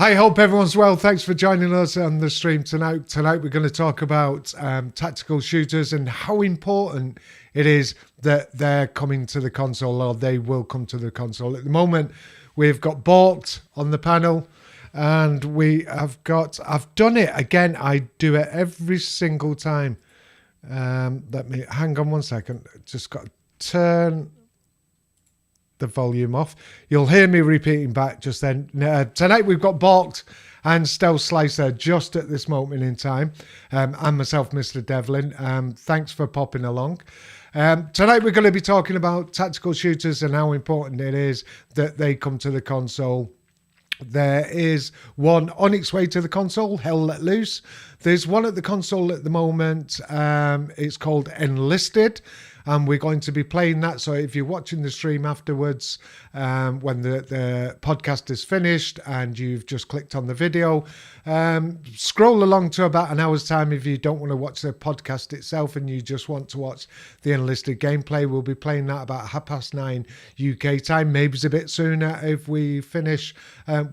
I hope everyone's well. Thanks for joining us on the stream tonight. Tonight we're going to talk about tactical shooters and how important it is that they're coming to the console, or they will come to the console. At the moment, we've got Balked on the panel, and I've done it again. I do it every single time. Let me hang on 1 second. Just got to turn the volume off. You'll hear me repeating back just then. Tonight we've got Balked and Stealth Slicer just at this moment in time. And myself, Mr. Devlin. Thanks for popping along. Tonight we're going to be talking about tactical shooters and how important it is that they come to the console. There is one on its way to the console, Hell Let Loose. There's one at the console at the moment. It's called Enlisted, and we're going to be playing that. So if you're watching the stream afterwards, when the podcast is finished and you've just clicked on the video, scroll along to about an hour's time if you don't want to watch the podcast itself and you just want to watch the Enlisted gameplay. We'll be playing that about 9:30 UK time, maybe it's a bit sooner if we finish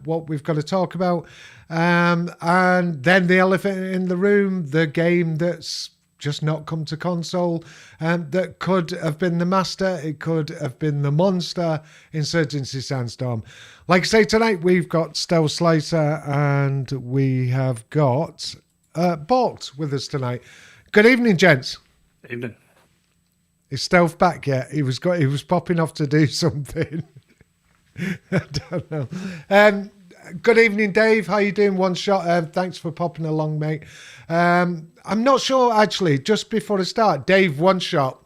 what we've got to talk about. And then the elephant in the room, the game that's just not come to console, that could have been the Master, it could have been the Monster, Insurgency Sandstorm. Like I say, tonight we've got Stealth Slicer and we have got Balked with us tonight. Good evening, gents. Evening. Is Stealth back yet? He was popping off to do something. I don't know. Good evening, Dave. How you doing? One shot. Thanks for popping along, mate. I'm not sure, actually, just before I start, Dave, one shot.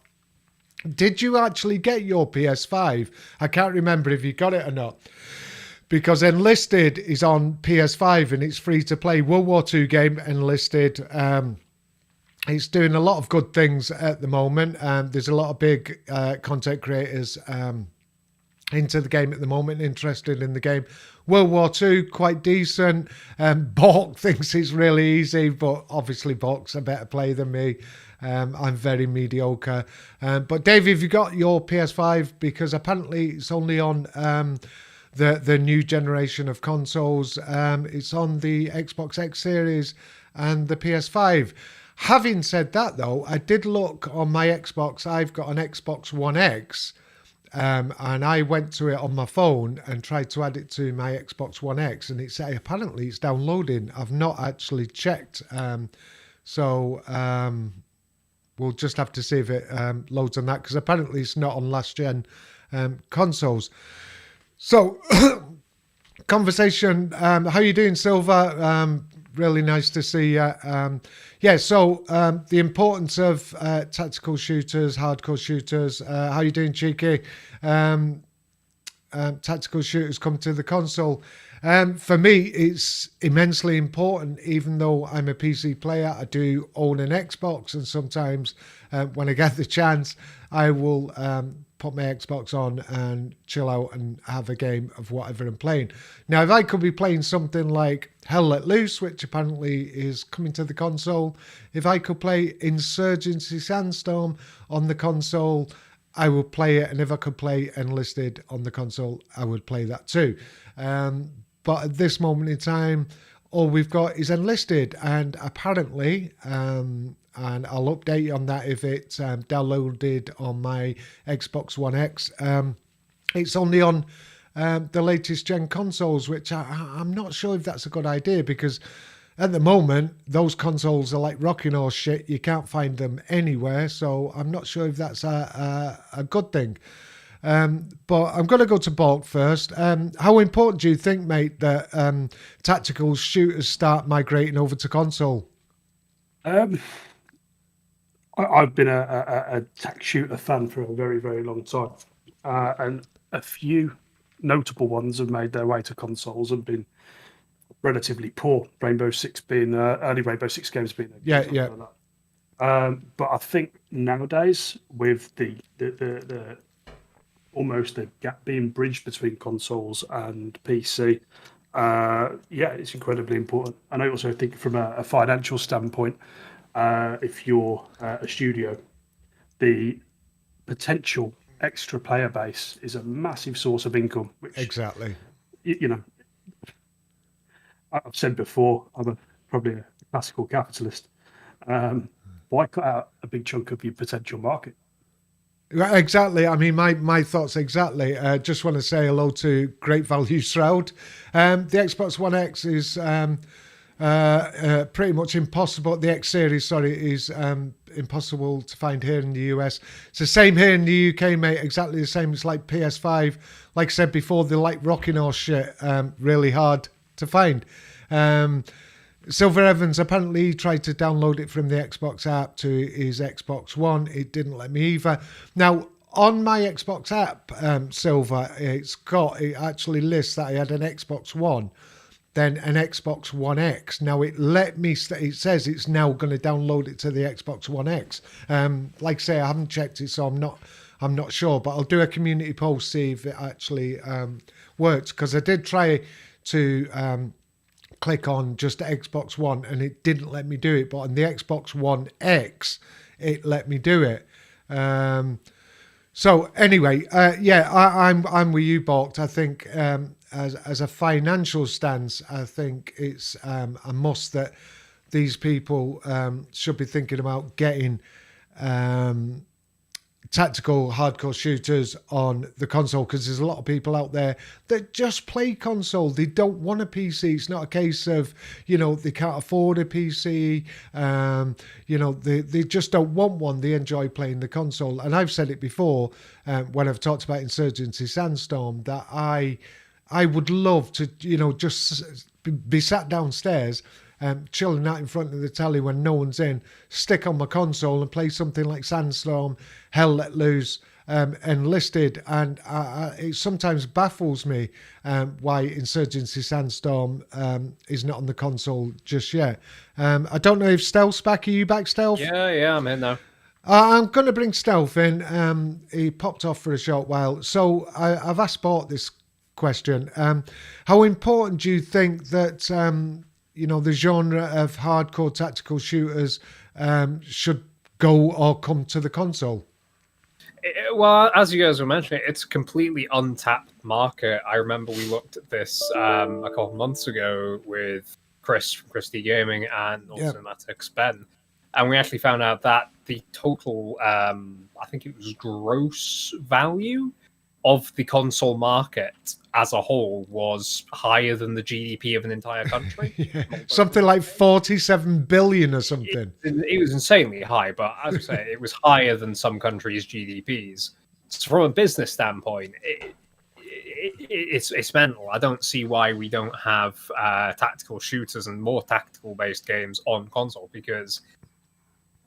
Did you actually get your PS5? I can't remember if you got it or not. Because Enlisted is on PS5 and it's free to play. World War II game, Enlisted. It's doing a lot of good things at the moment. There's a lot of big content creators into the game at the moment, interested in the game. World War II, quite decent. Balk thinks it's really easy, but obviously Balk's a better player than me. I'm very mediocre. But Dave, have you got your PS5? Because apparently it's only on the new generation of consoles. It's on the Xbox X Series and the PS5. Having said that, though, I did look on my Xbox. I've got an Xbox One X. And I went to it on my phone and tried to add it to my Xbox One X, and apparently it's downloading. I've not actually checked, so we'll just have to see if it loads on that, because apparently it's not on last gen consoles. So, conversation. How you doing, Silver? Really nice to see you. The importance of tactical shooters, hardcore shooters. How you doing, Cheeky? Tactical shooters come to the console. For me, it's immensely important, even though I'm a PC player. I do own an Xbox, and sometimes when I get the chance, I will put my Xbox on and chill out and have a game of whatever I'm playing. Now, if I could be playing something like Hell Let Loose, which apparently is coming to the console, if I could play Insurgency Sandstorm on the console, I would play it. And if I could play Enlisted on the console, I would play that too. But at this moment in time, all we've got is Enlisted, and apparently, and I'll update you on that if it's downloaded on my Xbox One X. It's only on the latest gen consoles, which I'm not sure if that's a good idea, because at the moment, those consoles are like rocking horse shit. You can't find them anywhere, so I'm not sure if that's a good thing. But I'm going to go to Balk first. How important do you think, mate, that tactical shooters start migrating over to console? I've been a tac shooter fan for a very, very long time. And a few notable ones have made their way to consoles and been relatively poor. Rainbow Six being early Rainbow Six games being yeah. Like that. But I think nowadays, with the almost the gap being bridged between consoles and PC, it's incredibly important. And I also think from a financial standpoint, if you're a studio, the potential extra player base is a massive source of income. Which, exactly. You know, I've said before, I'm probably a classical capitalist. Why cut out a big chunk of your potential market? Exactly. I mean, my thoughts exactly. Just want to say hello to Great Value Shroud. The Xbox One X is pretty much impossible. The X Series, sorry, is impossible to find here in the US. It's the same here in the UK, mate. Exactly the same. It's like PS5. Like I said before, they like rocking horse shit. Really hard to find. Silver Evans apparently tried to download it from the Xbox app to his Xbox One. It didn't let me either. Now, on my Xbox app, Silver, it actually lists that I had an Xbox One, then an Xbox One X. Now, it let me, it says it's now going to download it to the Xbox One X. Like I say, I haven't checked it, so I'm not sure, but I'll do a community post, see if it actually works, because I did try to click on just Xbox One and it didn't let me do it, but on the Xbox One X it let me do it. So anyway, I'm with you, Bork. I think as a financial stance, I think it's a must that these people should be thinking about getting tactical hardcore shooters on the console, because there's a lot of people out there that just play console. They don't want a PC. It's not a case of, they can't afford a PC. They just don't want one. They enjoy playing the console. And I've said it before when I've talked about Insurgency Sandstorm, that I would love to, just be sat downstairs chilling out in front of the telly when no one's in, stick on my console and play something like Sandstorm, Hell Let Loose, Enlisted. And it sometimes baffles me why Insurgency Sandstorm is not on the console just yet. I don't know if Stealth's back. Are you back, Stealth? Yeah, I'm in now. I'm going to bring Stealth in. He popped off for a short while. So I've asked Bort this question. How important do you think that the genre of hardcore tactical shooters should go or come to the console? Well, as you guys were mentioning, it's a completely untapped market. I remember we looked at this a couple of months ago with Chris from Christie Gaming and also Cinematics Ben, and we actually found out that the total, I think it was gross value of the console market as a whole was higher than the GDP of an entire country. Something like 47 billion or something. It was insanely high, but as I say, it was higher than some countries' GDPs. So from a business standpoint, it's mental. I don't see why we don't have tactical shooters and more tactical-based games on console, because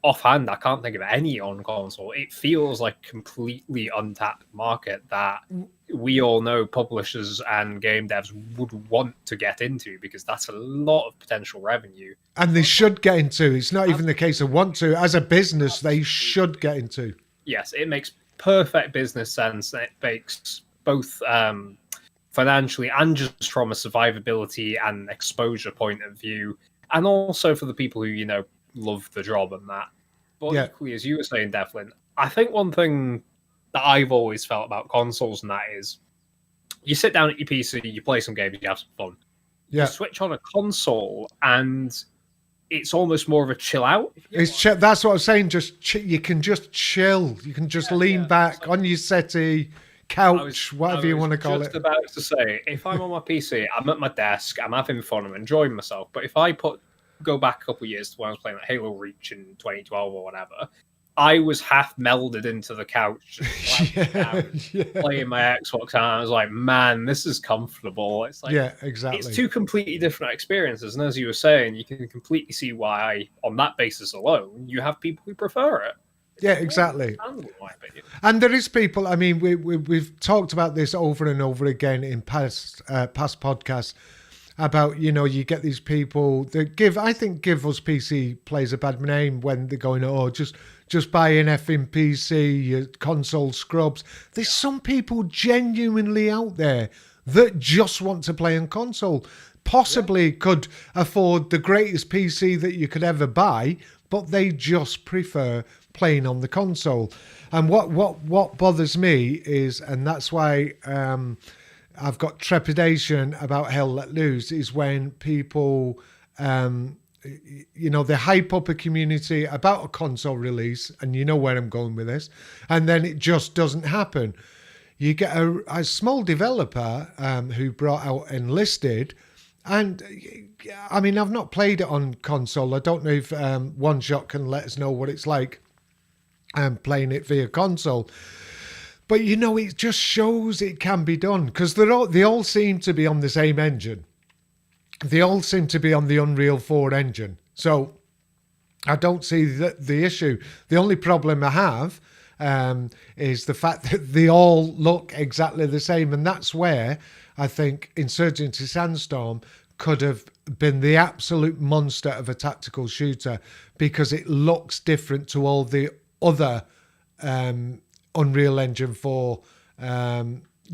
offhand, I can't think of any on console. It feels like a completely untapped market that we all know publishers and game devs would want to get into, because that's a lot of potential revenue. And they should get into. It's not even the case of want to. As a business, they should get into. Yes, it makes perfect business sense. It makes both financially and just from a survivability and exposure point of view, and also for the people who, love the job and that. But equally, as you were saying, Devlin, I think one thing that I've always felt about consoles and that is, you sit down at your PC, you play some games, you have some fun. Yeah. You switch on a console and it's almost more of a chill out. That's what I was saying. You can just chill. You can just lean back on your settee, couch, whatever you want to call it. I was just about to say, if I'm on my PC, I'm at my desk, I'm having fun, I'm enjoying myself. But if I go back a couple of years to when I was playing like Halo Reach in 2012 or whatever, I was half melded into the couch, playing my Xbox, and I was like, man, this is comfortable. It's like, exactly. It's two completely different experiences. And as you were saying, you can completely see why, on that basis alone, you have people who prefer it. Yeah, exactly. In my opinion. And there is people, I mean, we've talked about this over and over again in past podcasts, about, you get these people that give us PC players a bad name when they're going, just buy an effing PC, your console scrubs. There's some people genuinely out there that just want to play on console, possibly could afford the greatest PC that you could ever buy, but they just prefer playing on the console. And what bothers me is, and that's why I've got trepidation about Hell Let Loose is when people, they hype up a community about a console release, and you know where I'm going with this, and then it just doesn't happen. You get a small developer who brought out Enlisted, and I mean, I've not played it on console. I don't know if One Shot can let us know what it's like playing it via console. But, it just shows it can be done, because they all seem to be on the same engine. They all seem to be on the Unreal 4 engine. So I don't see the issue. The only problem I have is the fact that they all look exactly the same. And that's where I think Insurgency Sandstorm could have been the absolute monster of a tactical shooter, because it looks different to all the other Unreal Engine 4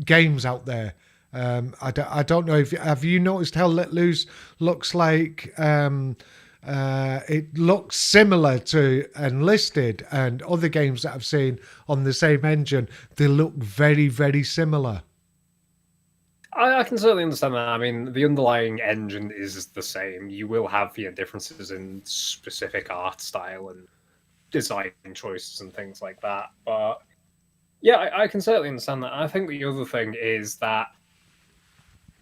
games out there. I don't know if have you noticed how Let Loose looks like. It looks similar to Enlisted and other games that I've seen on the same engine. They look very, very similar. I can certainly understand that. I mean, the underlying engine is the same. You will have differences in specific art style and design choices and things like that. But yeah, I can certainly understand that. I think the other thing is that,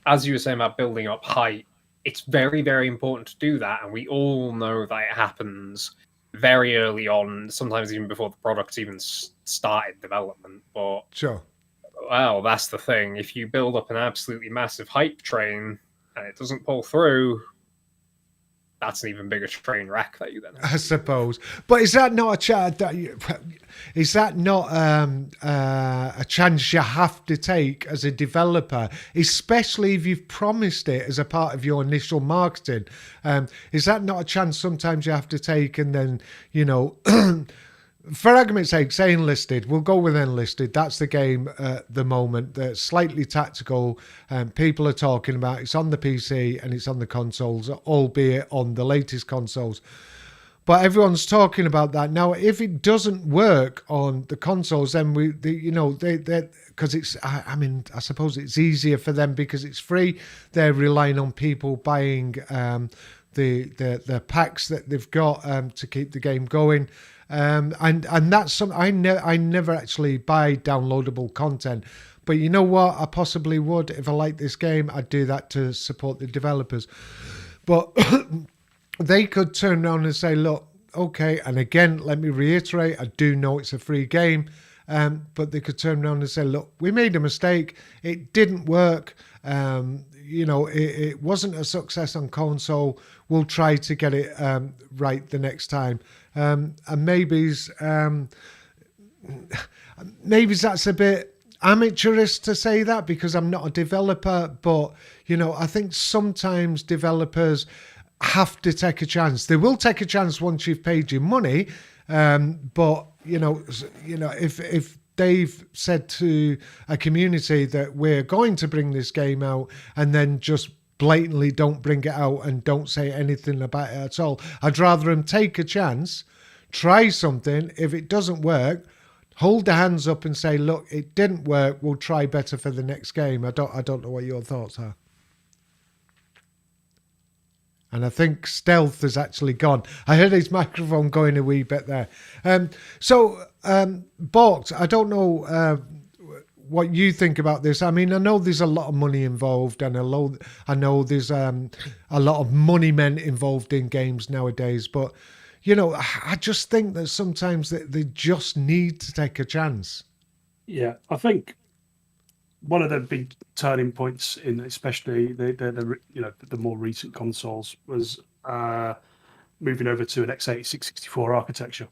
as you were saying about building up hype, it's very, very important to do that. And we all know that it happens very early on, sometimes even before the product's even started development. But sure. Well, that's the thing. If you build up an absolutely massive hype train and it doesn't pull through, that's an even bigger train wreck that you then have. I suppose. But is that not a chance? Is that not a chance you have to take as a developer, especially if you've promised it as a part of your initial marketing? Is that not a chance sometimes you have to take, and then for argument's sake, say Enlisted. We'll go with Enlisted. That's the game at the moment that's slightly tactical. People are talking about. It's on the PC and it's on the consoles, albeit on the latest consoles. But everyone's talking about that now. If it doesn't work on the consoles, then because it's. I mean, I suppose it's easier for them because it's free. They're relying on people buying the packs that they've got to keep the game going. And that's something I never actually buy downloadable content, but you know what? I possibly would if I like this game. I'd do that to support the developers. But they could turn around and say, "Look, okay." And again, let me reiterate: I do know it's a free game, but they could turn around and say, "Look, we made a mistake. It didn't work. It wasn't a success on console. We'll try to get it right the next time." And maybe that's a bit amateurish to say that because I'm not a developer, but I think sometimes developers have to take a chance. They will take a chance once you've paid your money, but if they've said to a community that we're going to bring this game out and then just blatantly don't bring it out and don't say anything about it at all. I'd rather them take a chance, try something. If it doesn't work, hold their hands up and say, "Look, it didn't work. We'll try better for the next game." I don't know what your thoughts are. And I think Stealth has actually gone. I heard his microphone going a wee bit there. Borked, I don't know what you think about this. I mean, I know there's a lot of money involved, and I know there's a lot of money men involved in games nowadays. But I just think that sometimes they just need to take a chance. Yeah, I think one of the big turning points in especially the more recent consoles was moving over to an x86-64 architecture,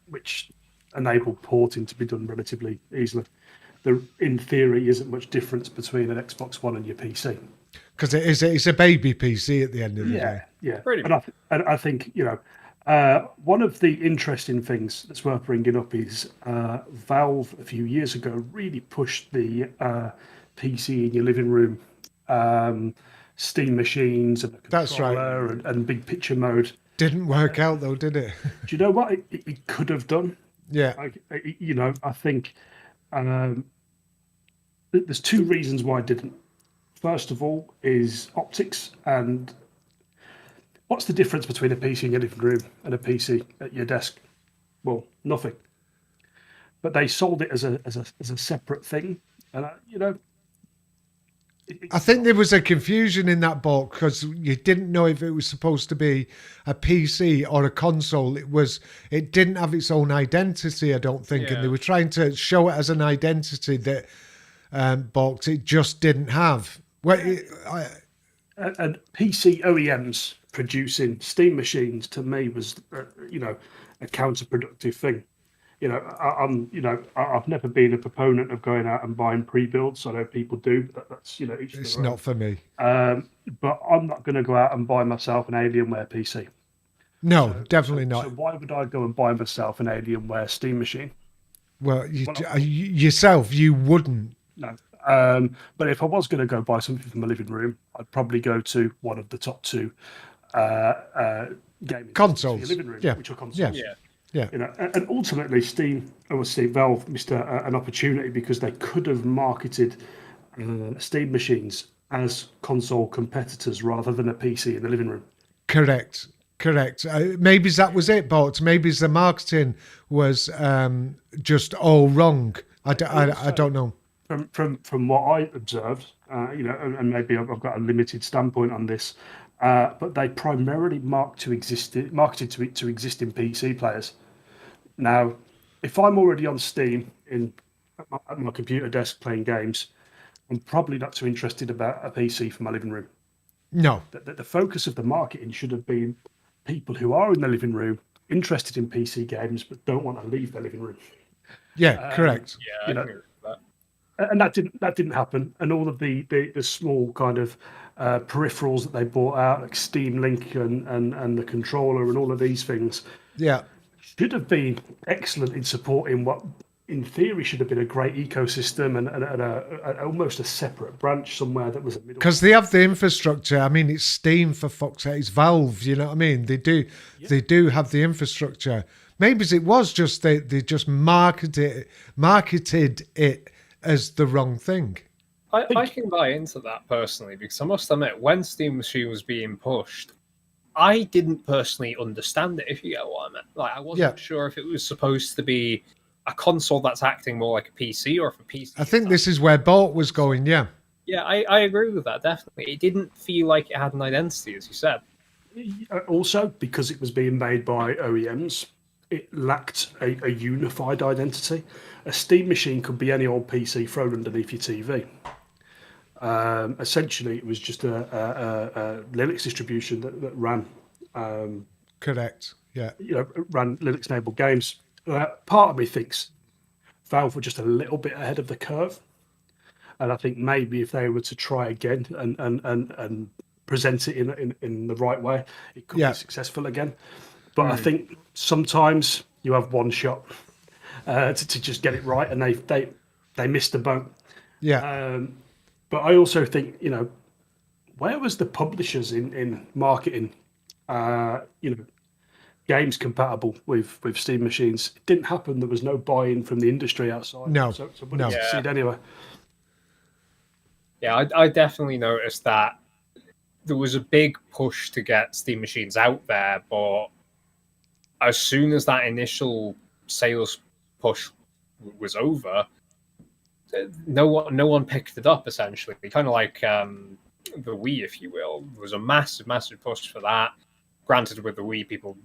which enabled porting to be done relatively easily. There, in theory, isn't much difference between an Xbox One and your PC. Because it's a baby PC at the end of the day. Yeah. And I think, one of the interesting things that's worth bringing up is Valve a few years ago really pushed the PC in your living room, Steam machines and the controller and big picture mode. Didn't work out though, did it? Do you know what it could have done? Yeah. I think there's two reasons why I didn't. First of all, is optics, and what's the difference between a PC in your living room and a PC at your desk? Well, nothing. But they sold it as a separate thing, and I think there was a confusion in that book because you didn't know if it was supposed to be a PC or a console. It didn't have its own identity, I don't think, and they were trying to show it as an identity that box it just didn't have. Well, and PC OEMs producing Steam machines to me was, a counterproductive thing. I've never been a proponent of going out and buying pre-builds. I know people do, but that's each it's their own. not for me. But I'm not going to go out and buy myself an Alienware PC. No, definitely not. So why would I go and buy myself an Alienware Steam machine? Well, yourself, you wouldn't. No. But if I was going to go buy something for my living room, I'd probably go to one of the top two gaming consoles for your living room, yeah. which are consoles. Yeah. And ultimately, Valve missed an opportunity because they could have marketed Steam machines as console competitors rather than a PC in the living room. Correct. Maybe that was it, but maybe the marketing was just all wrong. I don't know. From what I observed, and maybe I've got a limited standpoint on this, but they primarily marketed to existing PC players. Now, if I'm already on Steam at my computer desk playing games, I'm probably not too interested about a PC for my living room. No. The focus of the marketing should have been people who are in the living room interested in PC games but don't want to leave their living room. Yeah, correct. Yeah, I agree with that. And that didn't happen. And all of the small kind of peripherals that they brought out, like Steam Link and the controller and all of these things, should have been excellent in supporting what, in theory, should have been a great ecosystem and almost a separate branch somewhere that was a middle. Because they have the infrastructure. I mean, it's Steam for fuck's sake. It's Valve. You know what I mean? They do have the infrastructure. Maybe it was just they just marketed it as the wrong thing. I can buy into that personally because I must admit, when Steam Machine was being pushed, I didn't personally understand it, if you get what I meant. Like, I wasn't sure if it was supposed to be a console that's acting more like a PC or if a PC. I think this is where Bolt was going, yeah. Yeah, I agree with that, definitely. It didn't feel like it had an identity, as you said. Also, because it was being made by OEMs, it lacked a unified identity. A Steam machine could be any old PC thrown underneath your TV. Essentially, it was just a Linux distribution that ran. Correct. Yeah. Ran Linux-enabled games. Part of me thinks Valve were just a little bit ahead of the curve, and I think maybe if they were to try again and present it in the right way, it could be successful again. But I think sometimes you have one shot to just get it right, and they missed the boat. Yeah. But I also think, where was the publishers in marketing, games compatible with Steam machines? It didn't happen. There was no buy-in from the industry outside. No. So wouldn't succeed anyway. Yeah, I definitely noticed that there was a big push to get Steam machines out there, but as soon as that initial sales push was over, no one picked it up, essentially. Kind of like the Wii, if you will. There was a massive push for that. Granted, with the Wii, people,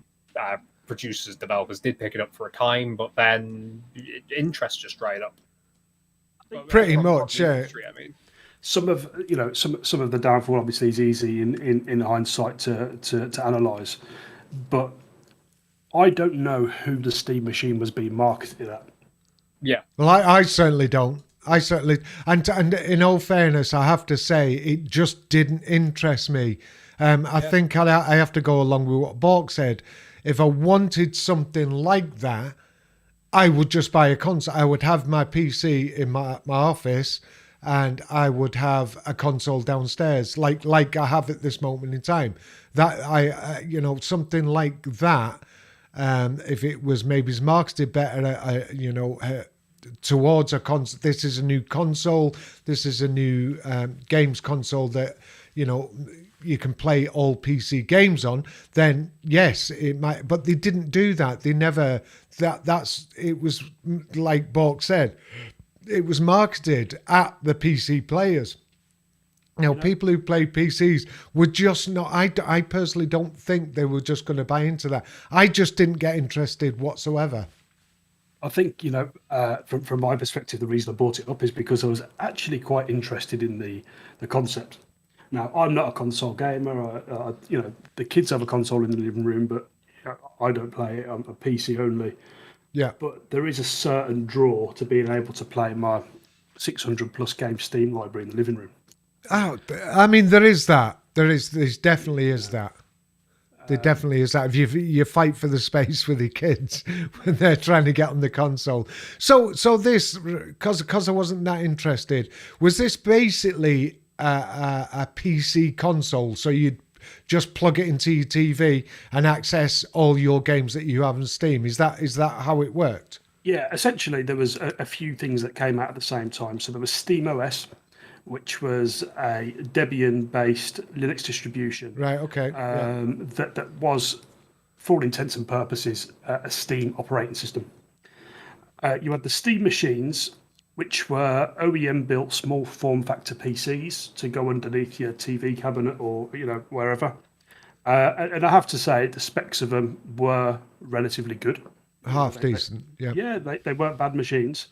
producers, developers did pick it up for a time, but then interest just dried up. Pretty much, yeah. Industry, I mean, some of the downfall obviously is easy in hindsight to analyse, but I don't know who the Steam machine was being marketed at. Yeah. Well, I certainly don't. And in all fairness, I have to say it just didn't interest me. I think I have to go along with what Bork said. If I wanted something like that, I would just buy a console. I would have my PC in my office, and I would have a console downstairs, like I have at this moment in time. That something like that. If it was maybe marketed better, towards a console. This is a new console. This is a new games console that, you know, you can play all PC games on, then yes, it might. But they didn't do that. They never. It was like Bork said, it was marketed at the PC players. Now, people who play PCs were just not. I personally don't think they were just going to buy into that. I just didn't get interested whatsoever. I think, you know, from my perspective, the reason I brought it up is because I was actually quite interested in the concept. Now, I'm not a console gamer. You know, the kids have a console in the living room, but I don't play it. I'm a PC only. Yeah. But there is a certain draw to being able to play my 600 plus game Steam library in the living room. Oh, I mean, there is that. There definitely is that. There definitely is that. If you fight for the space with your kids when they're trying to get on the console. So this, because I wasn't that interested, was this basically a PC console? So you'd just plug it into your TV and access all your games that you have on Steam. Is that how it worked? Yeah, essentially there was a few things that came out at the same time. So there was Steam OS, which was a Debian-based Linux distribution. Right. Okay. That was, for all intents and purposes, a Steam operating system. You had the Steam machines, which were OEM-built small form factor PCs to go underneath your TV cabinet or, you know, wherever. And I have to say, the specs of them were relatively good. Half decent. Yeah. Yeah, they weren't bad machines.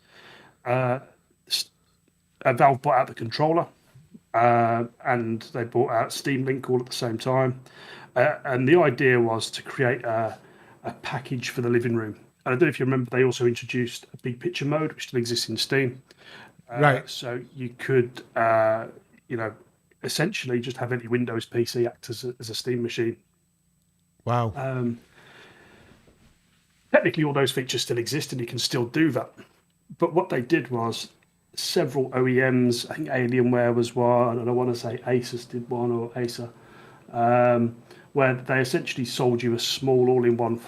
Valve bought out the controller, and they bought out Steam Link all at the same time. And the idea was to create a package for the living room. And I don't know if you remember, they also introduced a big picture mode, which still exists in Steam. Right. So you could, you know, essentially just have any Windows PC act as a Steam machine. Wow. Technically, all those features still exist, and you can still do that. But what they did was several OEMs, I think Alienware was one, and I want to say Asus did one, or Acer, where they essentially sold you a small all-in-one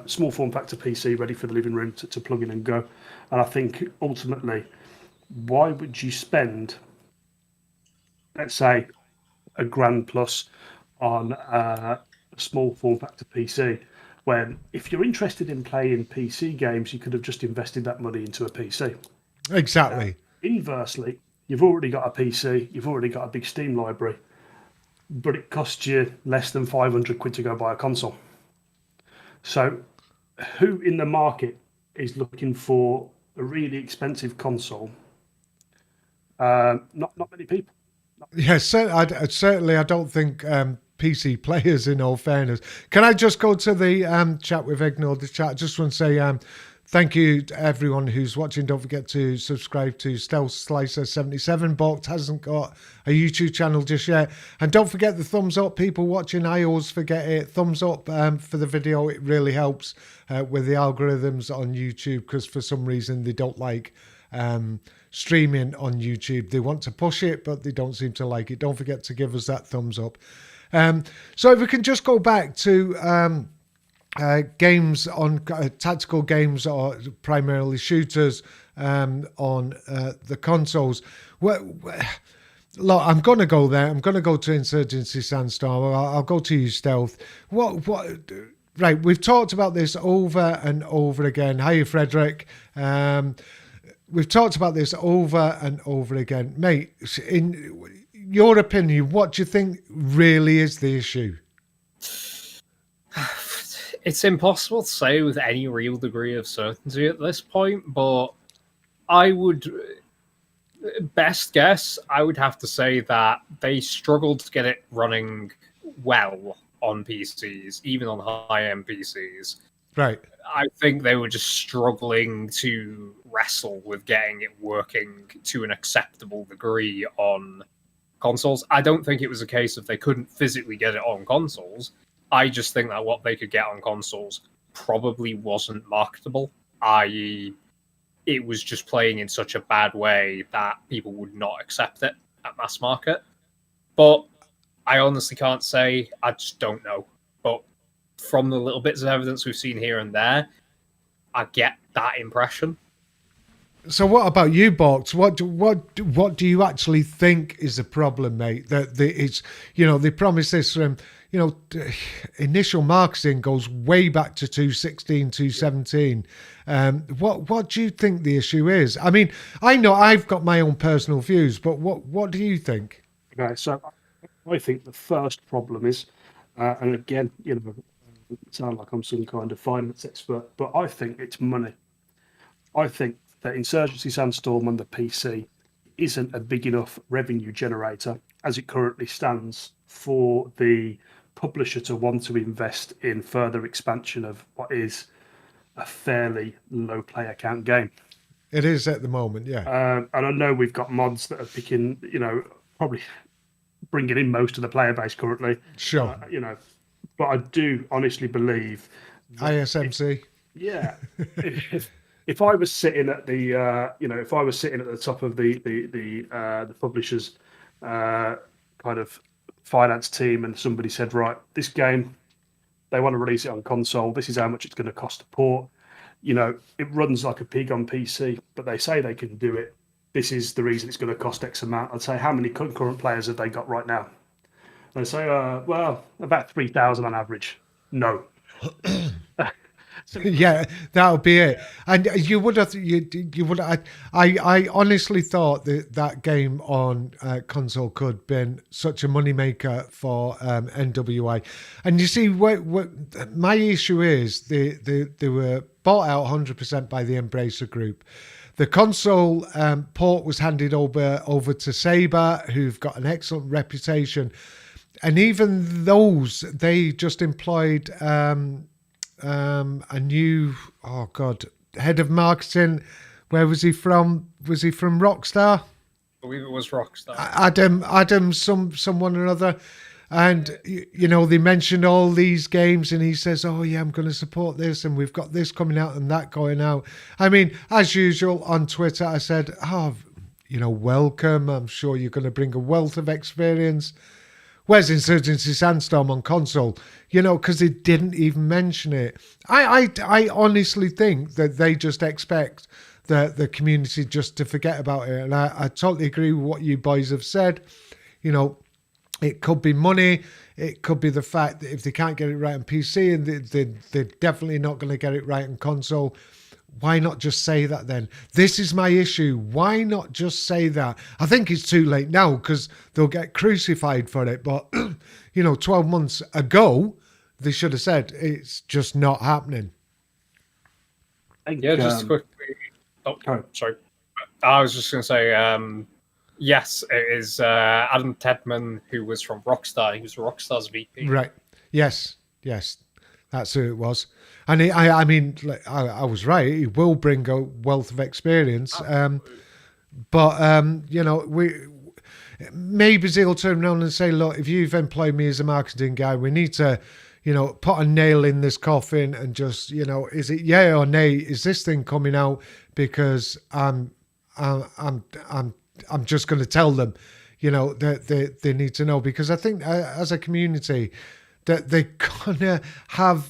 small form factor PC ready for the living room to plug in and go. And I think ultimately, why would you spend, let's say, $1,000 plus on a small form factor PC, when if you're interested in playing PC games, you could have just invested that money into a PC. Exactly. Inversely, you've already got a PC, you've already got a big Steam library, but it costs you less than 500 quid to go buy a console. So who in the market is looking for a really expensive console? Not many people. Yes, certainly I don't think PC players, in all fairness. Can I just go to the chat? We've ignored the chat. I just want to say thank you to everyone who's watching. Don't forget to subscribe to Stealth Slicer 77. Bork hasn't got a YouTube channel just yet. And don't forget the thumbs up. People watching, I always forget it. Thumbs up for the video. It really helps with the algorithms on YouTube, because for some reason they don't like streaming on YouTube. They want to push it, but they don't seem to like it. Don't forget to give us that thumbs up. So if we can just go back to games on tactical games, or primarily shooters on the consoles. Well, look, I'm going to go there. I'm going to go to Insurgency Sandstorm. I'll go to you, Stealth. What? Right, we've talked about this over and over again. Hiya, Frederick. We've talked about this over and over again. Mate, in your opinion, what do you think really is the issue? It's impossible to say with any real degree of certainty at this point, but I would, best guess, I would have to say that they struggled to get it running well on PCs, even on high-end PCs. Right. I think they were just struggling to wrestle with getting it working to an acceptable degree on consoles. I don't think it was a case of they couldn't physically get it on consoles. I just think that what they could get on consoles probably wasn't marketable, i.e. it was just playing in such a bad way that people would not accept it at mass market. But I honestly can't say. I just don't know. But from the little bits of evidence we've seen here and there, I get that impression. So what about you, Box? What do you actually think is the problem, mate? That it's, they promise this from, initial marketing goes way back to 2016, 2017. What do you think the issue is? I mean, I know I've got my own personal views, but what do you think? Okay, so I think the first problem is, and again, sound like I'm some kind of finance expert, but I think it's money. I think that Insurgency Sandstorm on the PC isn't a big enough revenue generator as it currently stands for the publisher to want to invest in further expansion of what is a fairly low player count game. It is at the moment, yeah. And I know we've got mods that are picking, probably bringing in most of the player base currently. Sure. But I do honestly believe ISMC. If I was sitting at the if I was sitting at the top of the publisher's kind of finance team, and somebody said, right, this game, they want to release it on console, this is how much it's going to cost to port, it runs like a pig on PC, but they say they can do it, this is the reason it's going to cost X amount. I'd say, how many concurrent players have they got right now? And they say, well, about 3,000 on average. No. Yeah, that would be it. And you would have, you would. I honestly thought that game on console could have been such a moneymaker for NWA. And you see, what my issue is, they were bought out 100% by the Embracer Group. The console port was handed over to Saber, who've got an excellent reputation, and even those, they just employed. A new head of marketing. Where was he from? Was he from Rockstar? I believe it was Rockstar. Adam, someone or other. And they mentioned all these games, and he says, "Oh yeah, I'm going to support this, and we've got this coming out and that going out." I mean, as usual on Twitter, I said, "Oh, welcome. I'm sure you're going to bring a wealth of experience." Where's Insurgency Sandstorm on console? Because they didn't even mention it. I honestly think that they just expect the community just to forget about it. And I totally agree with what you boys have said. It could be money. It could be the fact that if they can't get it right on PC, and they're definitely not going to get it right on console. Why not just say that then? This is my issue. Why not just say that? I think it's too late now because they'll get crucified for it. But, 12 months ago, they should have said it's just not happening. Yeah, just quickly. Oh, sorry. I was just going to say, yes, it is Adam Tedman, who was from Rockstar. He was Rockstar's VP. Right. Yes. That's who it was. And I mean, I was right. He will bring a wealth of experience. Maybe he'll turn around and say, look, if you've employed me as a marketing guy, we need to, put a nail in this coffin and just, is it yay or nay? Is this thing coming out? Because I'm just going to tell them, that they need to know. Because I think as a community that they're gonna have.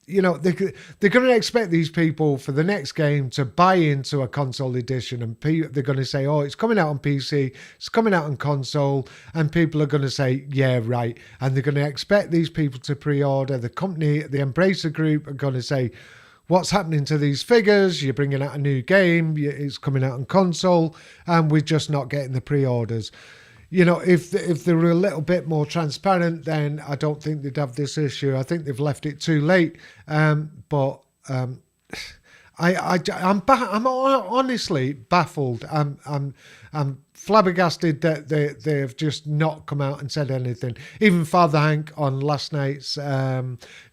They're going to expect these people for the next game to buy into a console edition, and they're going to say, oh, it's coming out on PC, it's coming out on console, and people are going to say, yeah, right. And they're going to expect these people to pre-order. The company, the Embracer Group, are going to say, what's happening to these figures? You're bringing out a new game, it's coming out on console, and we're just not getting the pre-orders. If they were a little bit more transparent, then I don't think they'd have this issue. I think they've left it too late. But I'm honestly baffled. I'm flabbergasted that they have just not come out and said anything. Even Father Hank on last night's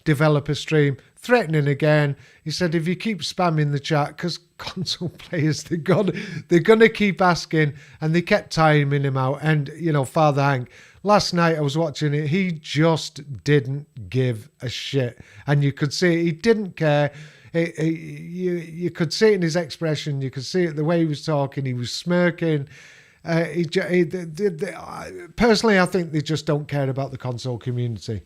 developer stream, threatening again. He said, if you keep spamming the chat, because console players, they're gonna keep asking, and they kept timing him out. And Father Hank, last night I was watching it, he just didn't give a shit, and you could see it, he didn't care. You could see it in his expression, you could see it the way he was talking, he was smirking. Personally, I think they just don't care about the console community.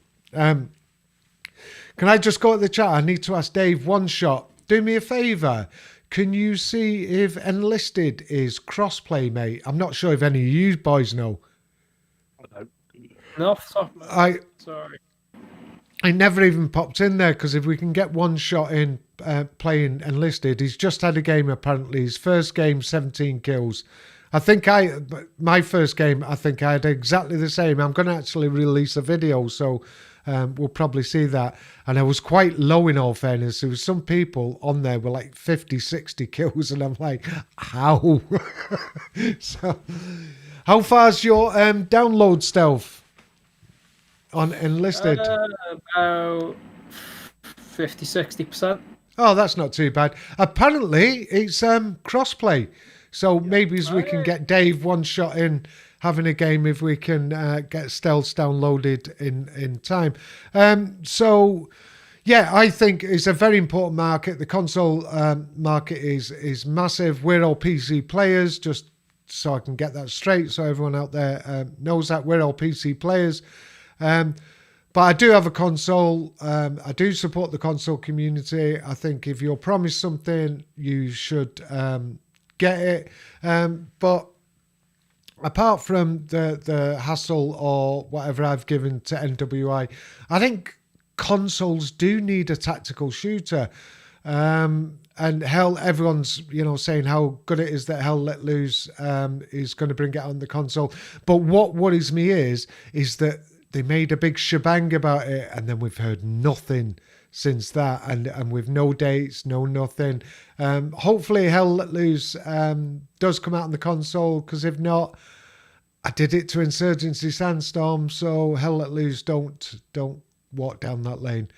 Can I just go at the chat? I need to ask Dave, One Shot, do me a favour. can you see if Enlisted is crossplay, mate? I'm not sure if any of you boys know. I don't. No, off the top of my head, sorry. I never even popped in there because if we can get one shot in playing Enlisted, he's just had a game apparently. His first game, 17 kills. My first game, I think I had exactly the same. I'm going to actually release a video, so we'll probably see that. And I was quite low in all fairness. There was some people on there with like 50, 60 kills, and I'm like, how? So, how far's your download stealth on Enlisted? About 50-60%. Oh, that's not too bad. Apparently, it's crossplay. So maybe we can get Dave one shot in having a game if we can get stealth downloaded in time. So, yeah, I think it's a very important market. The console market is massive. We're all PC players, just so I can get that straight so everyone out there knows that. We're all PC players. But I do have a console. I do support the console community. I think if you're promised something, you should get it. But apart from the hassle or whatever I've given to NWI, I think consoles do need a tactical shooter. And hell, everyone's saying how good it is that Hell Let Loose is going to bring it on the console. But what worries me is that they made a big shebang about it, and then we've heard nothing since that, and with no dates, no nothing. Hopefully Hell Let Loose does come out on the console, because if not, I did it to Insurgency Sandstorm, so Hell Let Loose don't walk down that lane.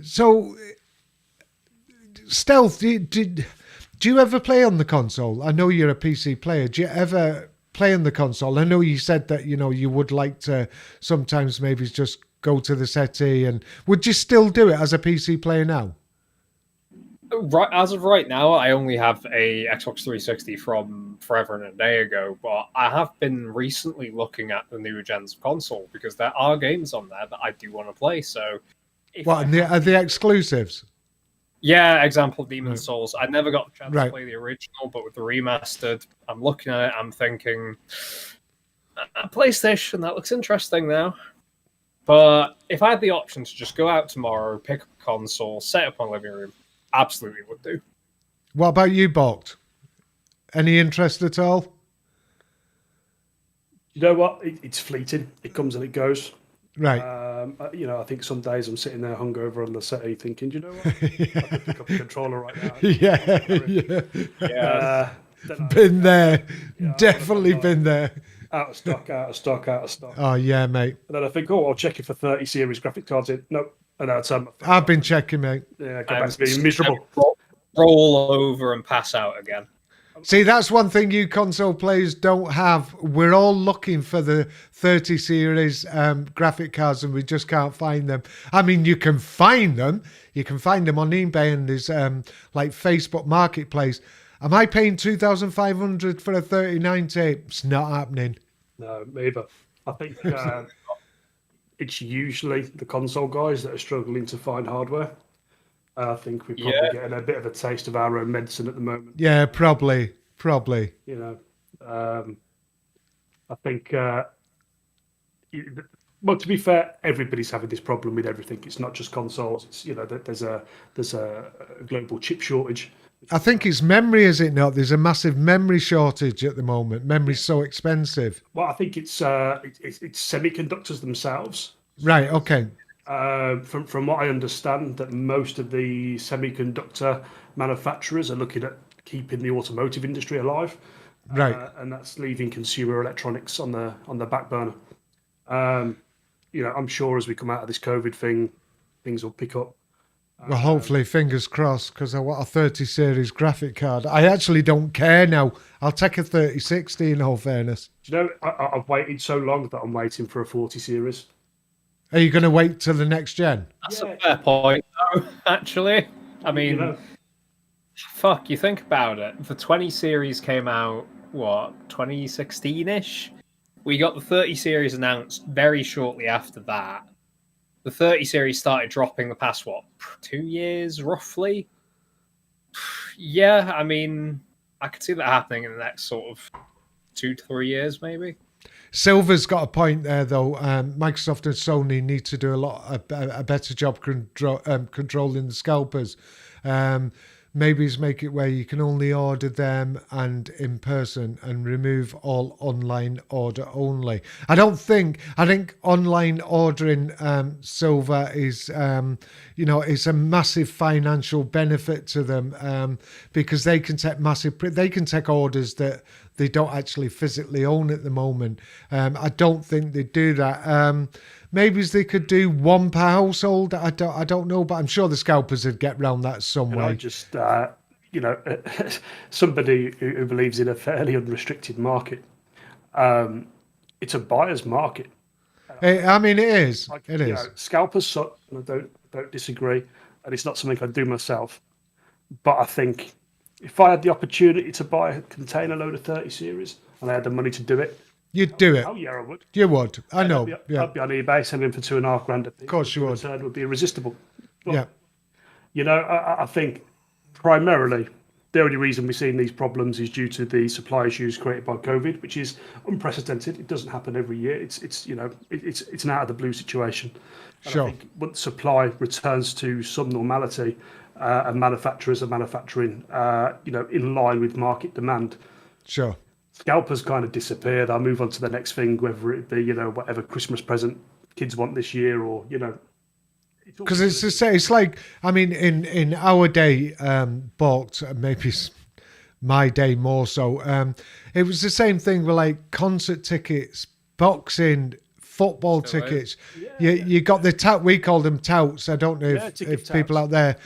So Stealth, do you ever play on the console? I know you're a PC player. Do you ever play on the console? I know you said that you would like to sometimes maybe just go to the settee, and would you still do it as a PC player now? Right, as of right now, I only have a Xbox 360 from forever and a day ago, but I have been recently looking at the new gens of console because there are games on there that I do want to play. So, are the exclusives? Yeah, example Demon's Souls. I never got the chance to play the original, but with the remastered, I'm looking at it, I'm thinking, PlayStation, that looks interesting now. But if I had the option to just go out tomorrow, pick up a console, set up my living room, absolutely would do. What about you, Bolt? Any interest at all? You know what? It's fleeting. It comes and it goes. Right. I think some days I'm sitting there hungover on the settee thinking, do you know what? I could pick up a controller right now. Yeah. Been there. Definitely been there. Out of stock. Oh, yeah, mate. And then I think, I'll check it for 30 series graphic cards in. Nope. And that's I've been checking, mate. Yeah, go back to being miserable. Roll over and pass out again. See, that's one thing you console players don't have. We're all looking for the 30 series graphic cards, and we just can't find them. I mean, you can find them. You can find them on eBay, and there's like Facebook Marketplace. Am I paying $2,500 for a 3090? It's not happening. No, neither. I think it's usually the console guys that are struggling to find hardware. I think we're probably getting a bit of a taste of our own medicine at the moment. Yeah, probably. I think, well, to be fair, everybody's having this problem with everything. It's not just consoles. It's there's a global chip shortage. I think it's memory, is it not? There's a massive memory shortage at the moment. Memory's so expensive. Well, I think it's semiconductors themselves. Right. Okay. From what I understand, that most of the semiconductor manufacturers are looking at keeping the automotive industry alive, right? And that's leaving consumer electronics on the back burner. I'm sure as we come out of this COVID thing, things will pick up. Well, hopefully, fingers crossed, because I want a 30 series graphic card. I actually don't care now. I'll take a 3060 in all fairness. Do you know, I've waited so long that I'm waiting for a 40 series. Are you going to wait till the next gen? That's a fair point, though, actually. I mean, fuck, you think about it. The 20 series came out, 2016-ish? We got the 30 series announced very shortly after that. The 30 series started dropping the past, 2 years, roughly? Yeah, I mean, I could see that happening in the next sort of 2 to 3 years, maybe. Silver's got a point there, though. Microsoft and Sony need to do a better job controlling the scalpers. Maybe it's make it where you can only order them and in person, and remove all online order only. I think online ordering, Silver, is it's a massive financial benefit to them, because they can take orders that they don't actually physically own at the moment. I don't think they do that. Maybe they could do one per household. I don't know, but I'm sure the scalpers would get round that some way. I just, somebody who believes in a fairly unrestricted market, it's a buyer's market. I mean, it is. It is. Scalpers suck, and I don't disagree, and it's not something I do myself. But I think if I had the opportunity to buy a container load of 30 series and I had the money to do it, you'd do it. Oh yeah, I would. You would. I know. I'd be on eBay selling for $2,500 a piece. Of course you would. The return would be irresistible. But, yeah. I think primarily the only reason we're seeing these problems is due to the supply issues created by COVID, which is unprecedented. It doesn't happen every year. It's an out of the blue situation. And Sure. I think once supply returns to some normality, and manufacturers are manufacturing, in line with market demand. Sure. Scalpers kind of disappear. They'll move on to the next thing, whether it be, whatever Christmas present kids want this year, or, Because it's like, I mean, in our day, bought, maybe my day more so, it was the same thing with like concert tickets, boxing, football tickets. You got the tout. We called them touts. I don't know if people out there.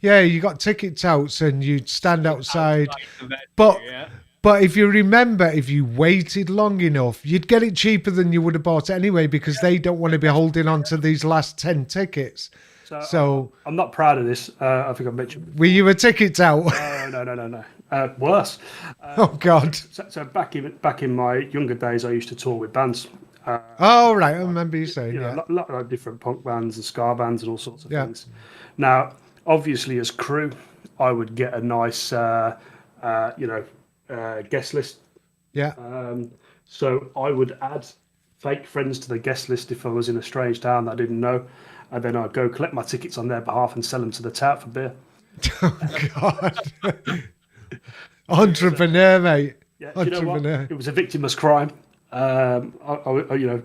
You got ticket touts, and you'd stand outside. But if you remember, if you waited long enough, you'd get it cheaper than you would have bought it anyway, because they don't want to be holding on to these last 10 tickets. So I'm not proud of this. I think I've mentioned before. Were you a ticket tout? No. Worse. Oh God. So back in my younger days, I used to tour with bands. Right, I remember you saying. A lot of different punk bands and ska bands and all sorts of things. Yeah. Now, obviously, as crew, I would get a nice, guest list. Yeah. So I would add fake friends to the guest list if I was in a strange town that I didn't know, and then I'd go collect my tickets on their behalf and sell them to the tout for beer. Oh God. Entrepreneur, mate. Yeah, Entrepreneur. You know what? It was a victimless crime. I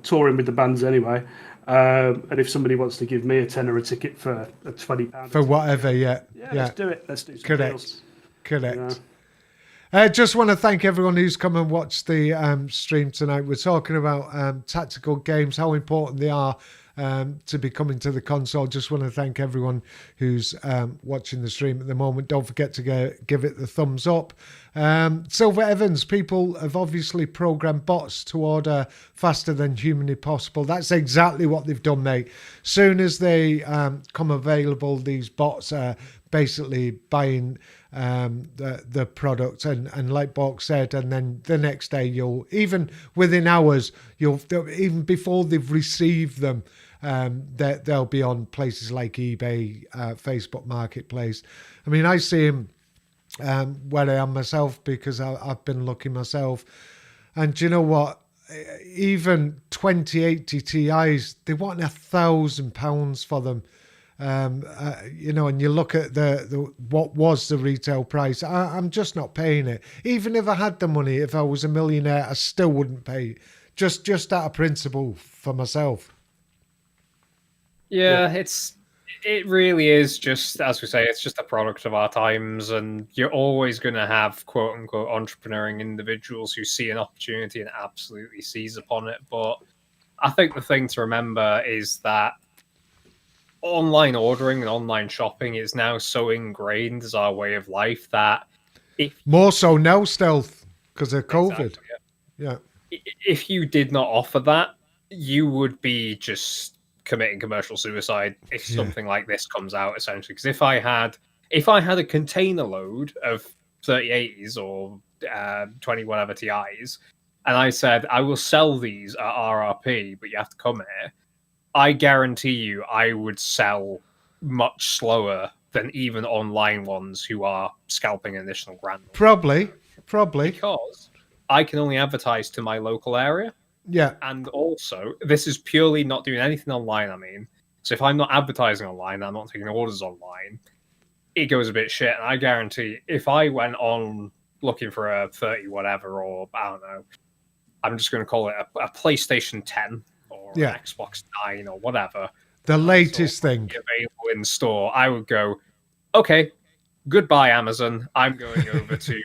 touring with the bands anyway. And if somebody wants to give me a tenner a ticket for a £20 for whatever, yeah, let's do it. Let's do some deals. Correct. Just want to thank everyone who's come and watched the stream tonight. We're talking about tactical games, how important they are to be coming to the console. Just want to thank everyone who's watching the stream at the moment. Don't forget to give it the thumbs up. Silver Evans, people have obviously programmed bots to order faster than humanly possible. That's exactly what they've done, mate. Soon as they come available, these bots are basically buying the product, and like Bork said, and then the next day, you'll, even within hours, even before they've received them, they'll be on places like eBay, Facebook Marketplace. I mean, I see them where I am myself, because I've been looking myself, and do you know what? Even 2080 Ti's, they want £1,000 for them. And you look at the what was the retail price. I'm just not paying it. Even if I had the money, if I was a millionaire, I still wouldn't pay it. Just out of principle for myself. Yeah, it really is just, as we say, it's just a product of our times, and you're always going to have quote unquote entrepreneuring individuals who see an opportunity and absolutely seize upon it. But I think the thing to remember is that online ordering and online shopping is now so ingrained as our way of life that more so now, Stealth, because of COVID. Exactly, yeah. If you did not offer that, you would be just committing commercial suicide if something like this comes out, essentially. Because if I had a container load of 3080s or 20 whatever Ti's, and I said I will sell these at RRP, but you have to come here, I guarantee you I would sell much slower than even online ones who are scalping initial grand. Probably. Because I can only advertise to my local area. Yeah. And also, this is purely not doing anything online, I mean. So if I'm not advertising online, I'm not taking orders online, it goes a bit shit. And I guarantee if I went on looking for a 30 whatever, or I don't know, I'm just going to call it a PlayStation 10 or an Xbox 9 or whatever. The latest thing available in store, I would go, okay, goodbye Amazon. I'm going over to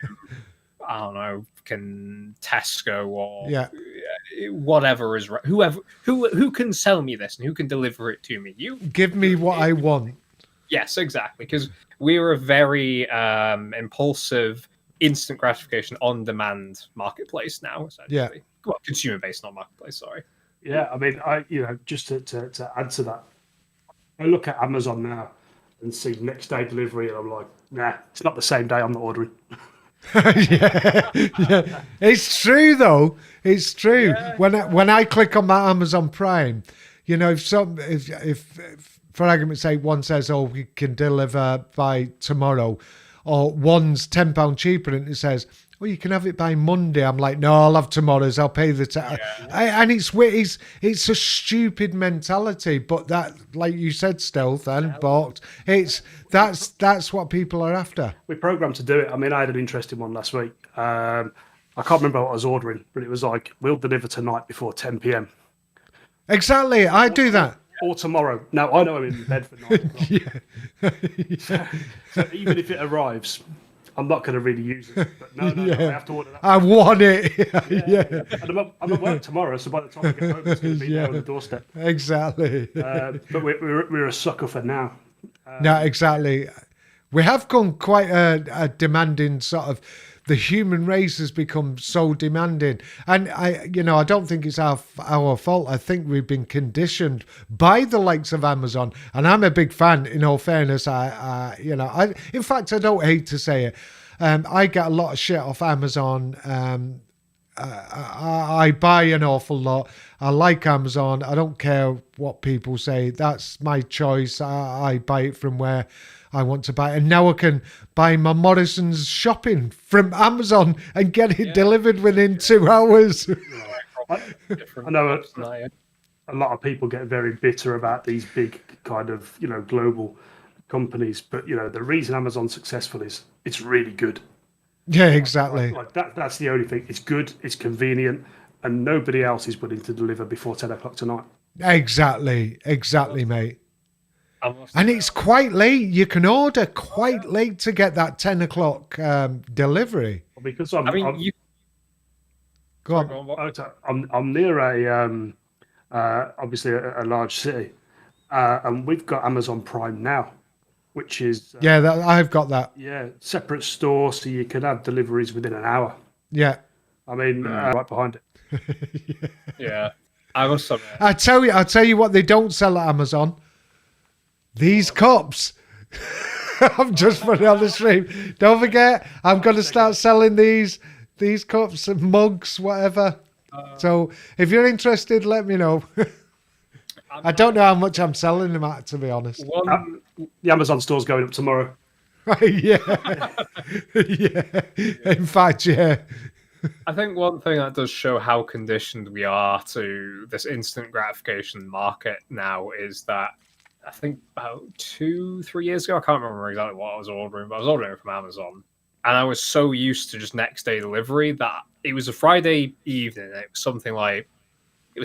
I don't know, Tesco or whatever is whoever who can sell me this and who can deliver it to me. You give me what I want. Yes, exactly, because we're a very impulsive, instant gratification, on-demand marketplace now. Essentially. Well, consumer-based, not marketplace. Sorry. Yeah, I mean, just to add to that, I look at Amazon now and see next day delivery, and I'm like, nah, it's not the same day. I'm not ordering. yeah, it's true though. It's true. Yeah. When I click on my Amazon Prime, if for argument's sake, one says, "Oh, we can deliver by tomorrow," or one's £10 cheaper, and it says, "Well, you can have it by Monday." I'm like, "No, I'll have tomorrow's. I'll pay the and it's a stupid mentality, but that, like you said, Stealth and Bot, that's what people are after. We're programmed to do it. I mean, I had an interesting one last week. I can't remember what I was ordering, but it was like, "We'll deliver tonight before 10 p.m." Exactly, I do that. Or tomorrow. Now, I know I'm in bed for 9 o'clock. So even if it arrives, I'm not going to really use it. But no, I have to order that. I want it. And I'm at work tomorrow, so by the time I get home, it's going to be there on the doorstep. Exactly. But we're a sucker for now. No, exactly. We have gone quite a demanding sort of. The human race has become so demanding, and I don't think it's our fault. I think we've been conditioned by the likes of Amazon, and I'm a big fan. In all fairness, in fact, I don't hate to say it. I get a lot of shit off Amazon. I buy an awful lot. I like Amazon. I don't care what people say. That's my choice. I buy it from where I want to buy it. And now I can buy my Morrison's shopping from Amazon and get it delivered within 2 hours. I know a lot of people get very bitter about these big kind of, global companies. But, the reason Amazon's successful is it's really good. Yeah, exactly. Like that's the only thing. It's good, it's convenient, and nobody else is willing to deliver before 10 o'clock tonight. Exactly, mate. And it's quite late. You can order quite late to get that 10 o'clock delivery. Because Go on. I'm near obviously a large city, and we've got Amazon Prime now, which is I've got that. Yeah, separate store, so you can have deliveries within an hour. Yeah, I mean, right behind it. Yeah, I must admit. I'll tell you what they don't sell at Amazon. These cups. I'm just putting it on the stream. Don't forget, I'm going to start selling these cups and mugs, whatever. So if you're interested, let me know. I don't know how much I'm selling them at, to be honest. The Amazon store's going up tomorrow. Yeah. In fact, yeah. I think one thing that does show how conditioned we are to this instant gratification market now is that I think about 2-3 years ago, I can't remember exactly what I was ordering, but I was ordering it from Amazon. And I was so used to just next day delivery that it was a Friday evening. And it was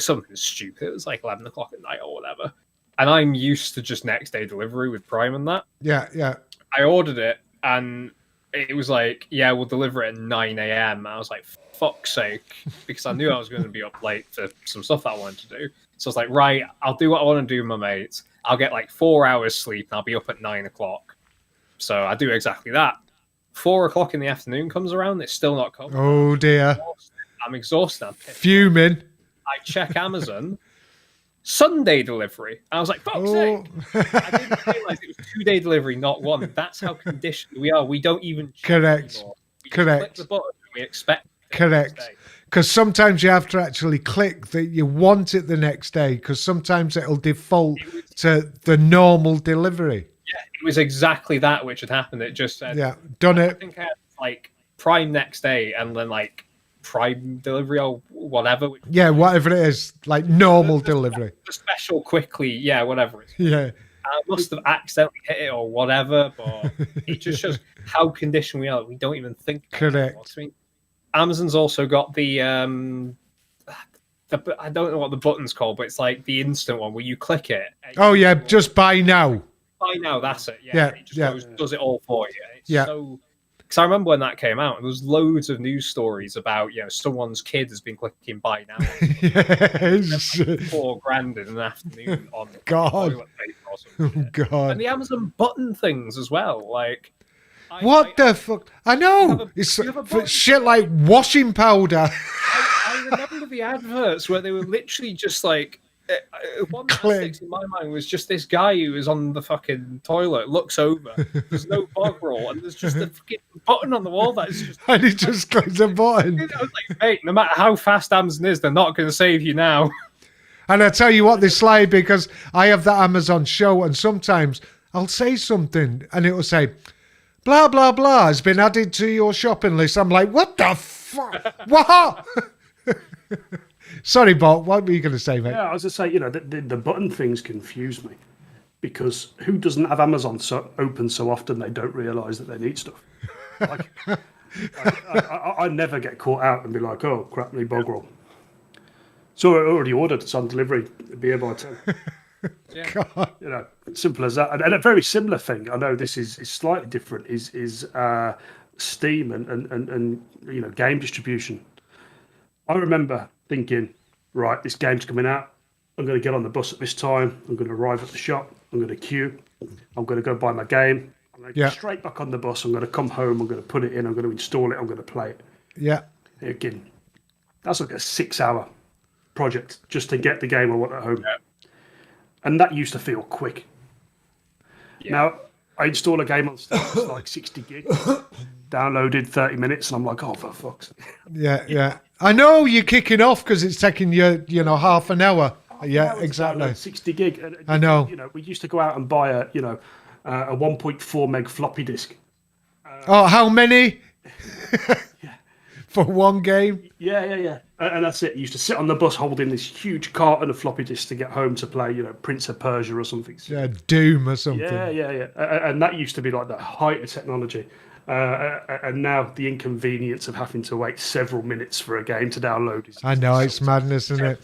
something stupid. It was like 11 o'clock at night or whatever. And I'm used to just next day delivery with Prime and that. Yeah. I ordered it and it was like, yeah, we'll deliver it at 9 a.m. I was like, fuck's sake, because I knew I was going to be up late for some stuff that I wanted to do. So I was like, right, I'll do what I want to do with my mates. I'll get like 4 hours sleep and I'll be up at 9 o'clock. So I do exactly that. 4 o'clock in the afternoon comes around, it's still not coming. Oh dear. I'm exhausted. I'm pissed. Fuming. I check Amazon. Sunday delivery. I was like, fuck's sake. I didn't realize it was 2-day delivery, not one. That's how conditioned we are. We don't even Correct. Anymore. We Correct. click the button and we expect it. Correct. Because sometimes you have to actually click that you want it the next day, because sometimes it'll default to the normal delivery. it was exactly that which had happened. It just said, Yeah, done I it. think I had like Prime next day, and then like Prime delivery or whatever. Yeah, whatever it is, like normal delivery. The special quickly, yeah, whatever. It's Yeah. I must have accidentally hit it or whatever, but it just shows how conditioned we are. We don't even think about it anymore. Correct. I mean, Amazon's also got the I don't know what the button's called, but it's like the instant one where you click it. Oh yeah, just buy now. Buy now, that's it. Yeah, Yeah, it just yeah. does it all for you. It's Yeah. so. Because I remember when that came out, and there was loads of news stories about someone's kid has been clicking buy now. Yes. Like $4,000 in an afternoon on God. toilet paper or something. Oh God. And the Amazon button things as well. Like, What the fuck? I know. It's you have a button. shit like washing powder. I remember the adverts where they were literally just like one that sticks in my mind was just this guy who was on the fucking toilet, looks over, there's no bog roll, and there's just a fucking button on the wall that is just. And he just clicks a button. I was like, mate, no matter how fast Amazon is, they're not going to save you now. And I tell you what, they slide because I have that Amazon show, and sometimes I'll say something and it will say, blah, blah, blah has been added to your shopping list. I'm like, what the fuck? What? Sorry, Bob, what were you going to say, mate? Yeah, I was just saying, the button things confuse me because who doesn't have Amazon open so often they don't realise that they need stuff? Like, I never get caught out and be like, oh, crap, me bog roll. So I already ordered, it's on delivery, it'll be here by 10. Yeah. Simple as that. And a very similar thing, I know this is slightly different, is Steam and game distribution. I remember thinking, right, this game's coming out. I'm going to get on the bus at this time. I'm going to arrive at the shop. I'm going to queue. I'm going to go buy my game. I'm going to get straight back on the bus. I'm going to come home. I'm going to put it in. I'm going to install it. I'm going to play it. Yeah. Again, that's like a 6-hour project just to get the game I want at home. Yeah. And that used to feel quick. Yeah. Now, I install a game on Steam, it's like 60 gig, downloaded 30 minutes, and I'm like, oh, for fuck's sake. Yeah. I know you're kicking off because it's taking you, half an hour. Yeah, exactly. 60 gig. I know. We used to go out and buy a 1.4 meg floppy disk. How many? For one game? Yeah. And that's it. You used to sit on the bus holding this huge carton of floppy disks to get home to play, Prince of Persia or something. Yeah, Doom or something. Yeah. And that used to be like the height of technology. And now the inconvenience of having to wait several minutes for a game to download is. I know, it's madness, isn't it?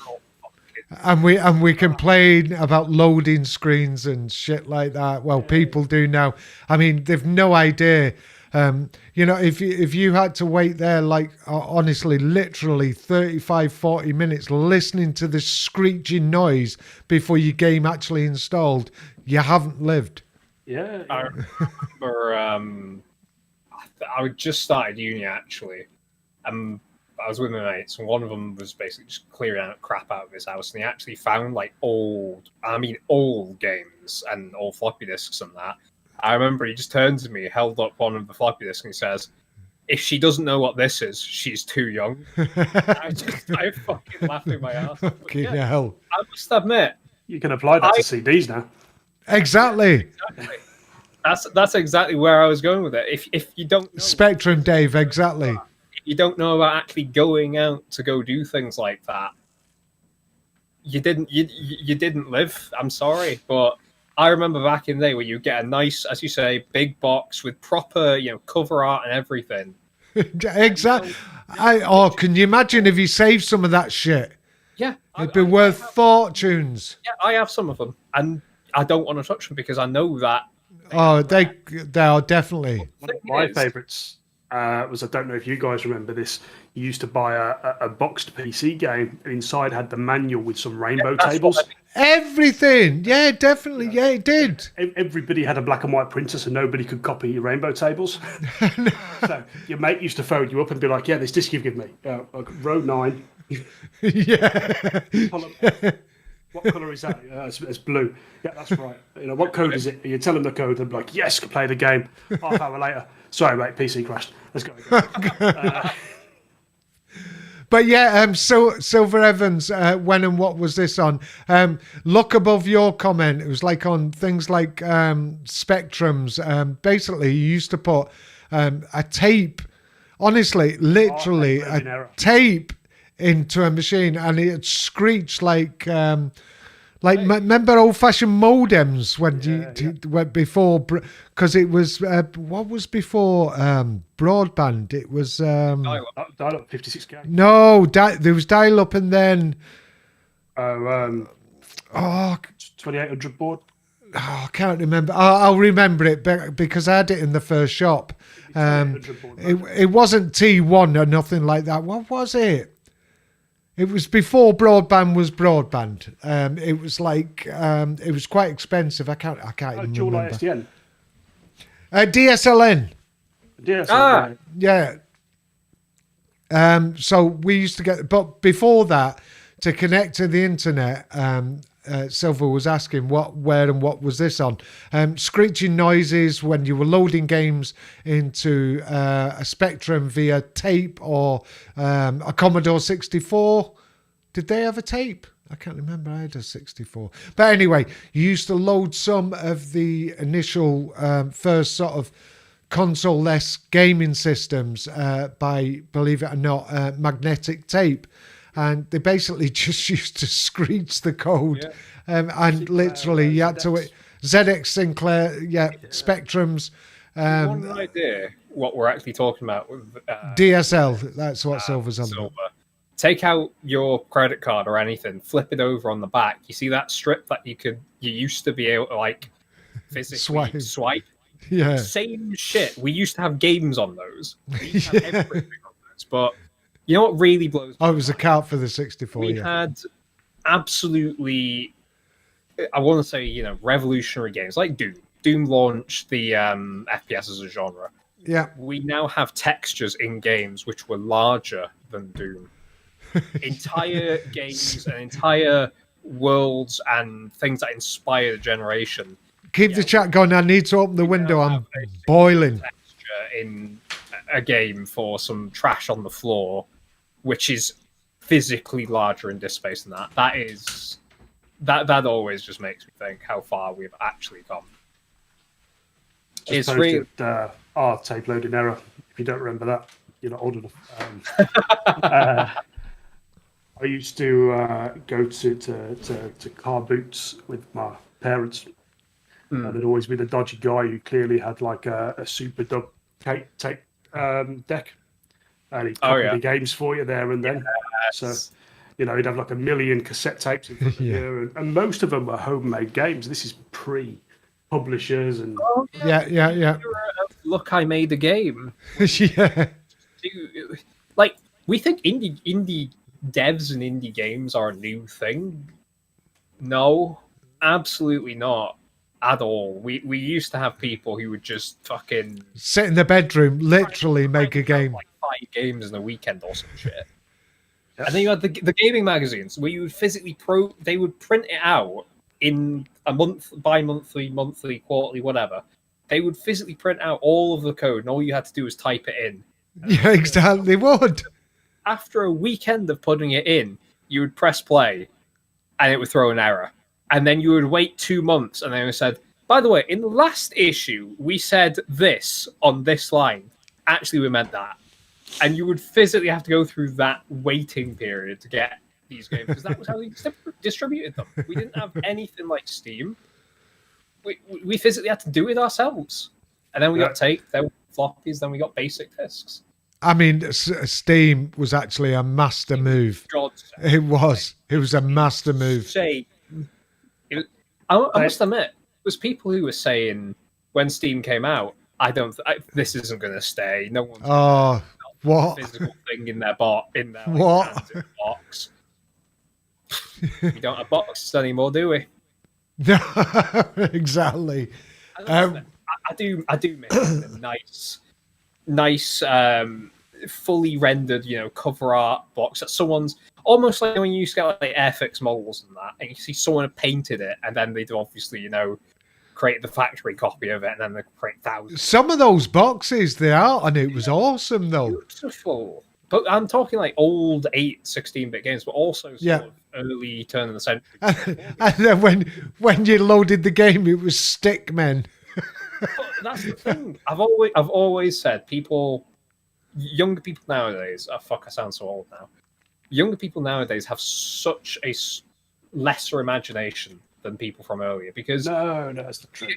And we complain about loading screens and shit like that. Well, people do now. I mean, they've no idea. If you had to wait there, like, honestly, literally 35, 40 minutes listening to the screeching noise before your game actually installed, you haven't lived. Yeah. I remember I just started uni, actually. I was with my mates, and one of them was basically just clearing out crap out of his house, and he actually found, like, old games and old floppy disks and that. I remember he just turned to me, held up one of the floppy disks, and he says, if she doesn't know what this is, she's too young. I fucking laughed my ass off. Fucking hell. I must admit. You can apply that to CDs now. Exactly. That's exactly where I was going with it. If you don't know, Spectrum, Dave, exactly. If you don't know about actually going out to go do things like that, you didn't live. I'm sorry, but I remember back in the day where you get a nice, as you say, big box with proper, cover art and everything. Exactly. Can you imagine if you saved some of that shit? Yeah, it'd be worth fortunes. Yeah, I have some of them, and I don't want to touch them because I know that. They are definitely. One of my favourites was, I don't know if you guys remember this, you used to buy a boxed PC game, and inside had the manual with some rainbow tables. Everything. Yeah, definitely. Yeah, it did. Everybody had a black and white printer, so nobody could copy your rainbow tables. So your mate used to phone you up and be like, yeah, this disc you've given me, row 9. Yeah. What colour is that? It's blue. Yeah, that's right. What code is it? You tell them the code, they'll be like, yes, can play the game. Half hour later, sorry, mate, PC crashed. Let's go. But yeah, so Silver Evans, when and what was this on? Look above your comment. It was like on things like Spectrums. Basically, you used to put a tape, honestly, literally a tape into a machine, and it screeched like remember old-fashioned modems when went before, because it was what was before broadband? It was dial-up 56K. No, there was dial-up, and then 2800 baud. I can't remember. I'll remember it because I had it in the first shop. It wasn't T1 or nothing like that. What was it? It was before broadband was broadband. It was like it was quite expensive. I can't even dual remember. ISDN. DSLN. DSLN. Yeah. So we used to get, but before that, to connect to the internet, Silver was asking where and what was this on? Screeching noises when you were loading games into a Spectrum via tape or a Commodore 64. Did they have a tape? I can't remember. I had a 64. But anyway, you used to load some of the initial first sort of console-less gaming systems by, believe it or not, magnetic tape. And they basically just used to screech the code. And literally, you had to... ZX Sinclair, Spectrums. One idea what we're actually talking about with... DSL, that's what Silver's on. Silver. Take out your credit card or anything, flip it over on the back. You see that strip that you used to be able to, like, physically swipe? Yeah. Same shit. We used to have games on those. We used to have everything on those. But you know what really blows me? It was a cart for the 64. We had absolutely, I want to say, revolutionary games like Doom. Doom launched the FPS as a genre. Yeah. We now have textures in games which were larger than Doom. Entire games and entire worlds and things that inspire the generation. Keep the chat going. I need to open the window. I'm boiling. Texture in a game for some trash on the floor, which is physically larger in disk space than that. That always just makes me think how far we've actually come. It's really tape loading error. If you don't remember that, you're not old enough. I used to go to car boots with my parents. And there'd always be the dodgy guy who clearly had like a super dub tape deck. And he'd copy the games for you there and then. So, he'd have like a million cassette tapes in front of you. And most of them were homemade games. This is pre-publishers. And yeah. Look, I made a game. Yeah. Like, we think indie devs and indie games are a new thing. No, absolutely not. At all. We used to have people who would just fucking sit in the bedroom, literally make a game. Like 5 games in a weekend or some shit. And then you had the gaming magazines where you would physically they would print it out in a month, bi-monthly, monthly, quarterly, whatever. They would physically print out all of the code, and all you had to do was type it in. Yeah, exactly. Would. After a weekend of putting it in, you would press play, and it would throw an error. And then you would wait 2 months, and then it said, by the way, in the last issue, we said this on this line. Actually, we meant that. And you would physically have to go through that waiting period to get these games, because that was how we distributed them. We didn't have anything like Steam. We physically had to do it ourselves. And then we got tape, then we got floppies, then we got basic discs. I mean, Steam was actually a master move. It was a master move. I must admit, there was people who were saying when Steam came out, this isn't going to stay. No one's a physical thing in their box. We don't have boxes anymore, do we? No, exactly. I do miss a nice, fully rendered, cover art box that someone's almost like when you used to get like Airfix models and that, and you see someone had painted it, and then they'd obviously, create the factory copy of it, and then they create thousands. Some of those boxes, the art on it was awesome, though. Beautiful. But I'm talking like old 16-bit games, but also sort Yeah. of early turn of the century. And then when you loaded the game, it was Stickmen. But that's the thing. I've always said younger people nowadays. Oh, fuck, I sound so old now. Younger people nowadays have such a lesser imagination than people from earlier because No, that's not true.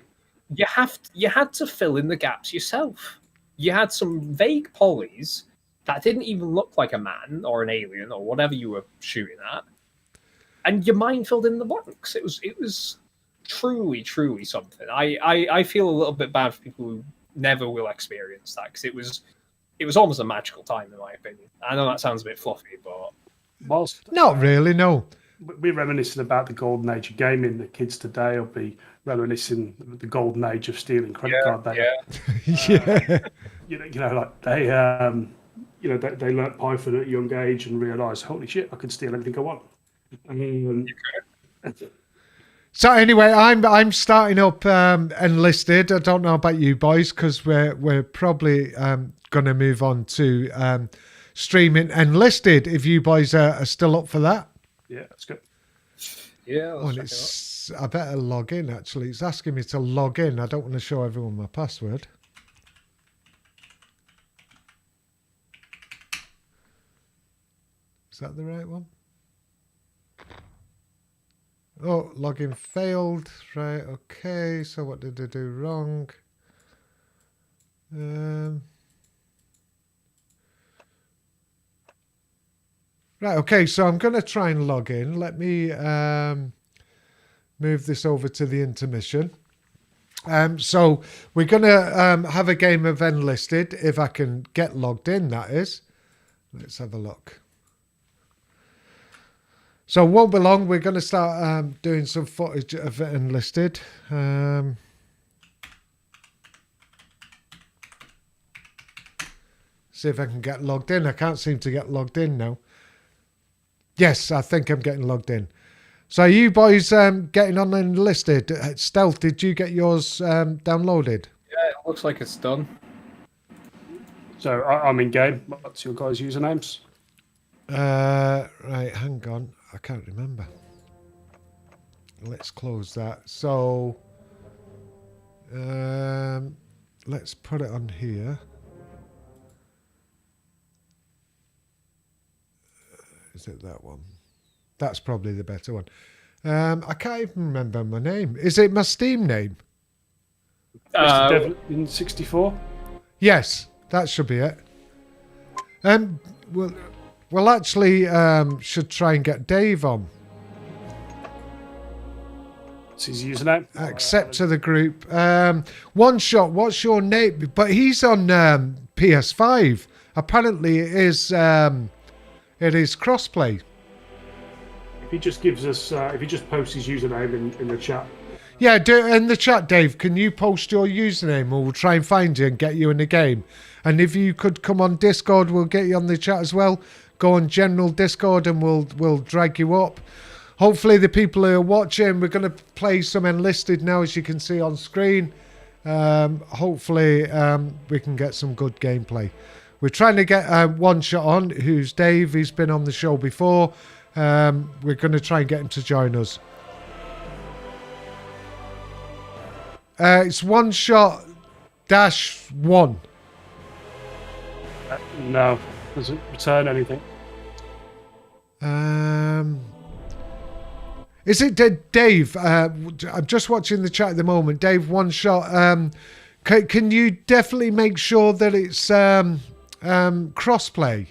you had to fill in the gaps yourself. You had some vague polys that didn't even look like a man or an alien or whatever you were shooting at, and your mind filled in the blanks. It was truly something. I feel a little bit bad for people who never will experience that because it was almost a magical time in my opinion. I know that sounds a bit fluffy, but Whilst Not really, no. we're reminiscing about the golden age of gaming, the kids today will be reminiscing the golden age of stealing credit card data. Yeah. Like they they learnt Python at a young age and realised, holy shit, I can steal anything I want. So anyway, I'm starting up Enlisted. I don't know about you boys because we're probably going to move on to streaming Enlisted. If you boys are still up for that. Yeah, that's good. yeah. Oh, and I better log in. Actually, it's asking me to log in. I don't want to show everyone my password. Is that the right one? Oh, login failed. Right, okay. So what did I do wrong? Right, okay. So I'm going to try and log in. Let me move this over to the intermission. So we're going to have a game of Enlisted, if I can get logged in, that is. Let's have a look. So it won't be long. We're going to start doing some footage of Enlisted. See if I can get logged in. I can't seem to get logged in now. Yes, I think I'm getting logged in. So are you boys getting on Enlisted? Stealth, did you get yours downloaded? Yeah, it looks like it's done. So I'm in game. What's your guys' usernames? Right, hang on. I can't remember. Let's close that. So let's put it on here. Is it that one? That's probably the better one. I can't even remember my name. Is it my Steam name? Mr. Devlin in 64? Yes, that should be it. We'll actually should try and get Dave on. What's his username? Accept to the group. One shot. What's your name? But he's on PS5. Apparently, it is crossplay. If he just gives us, if he just posts his username in the chat. Yeah, do it in the chat, Dave. Can you post your username, or we'll try and find you and get you in the game. And if you could come on Discord, we'll get you on the chat as well. Go on general Discord, and we'll drag you up. Hopefully, the people who are watching, we're going to play some Enlisted now, as you can see on screen. Hopefully, we can get some good gameplay. We're trying to get one shot on, who's Dave. He's been on the show before. We're going to try and get him to join us. It's one shot -1. No, doesn't return anything. Is it Dave? I'm just watching the chat at the moment. Dave, one shot. Can you definitely make sure that it's crossplay?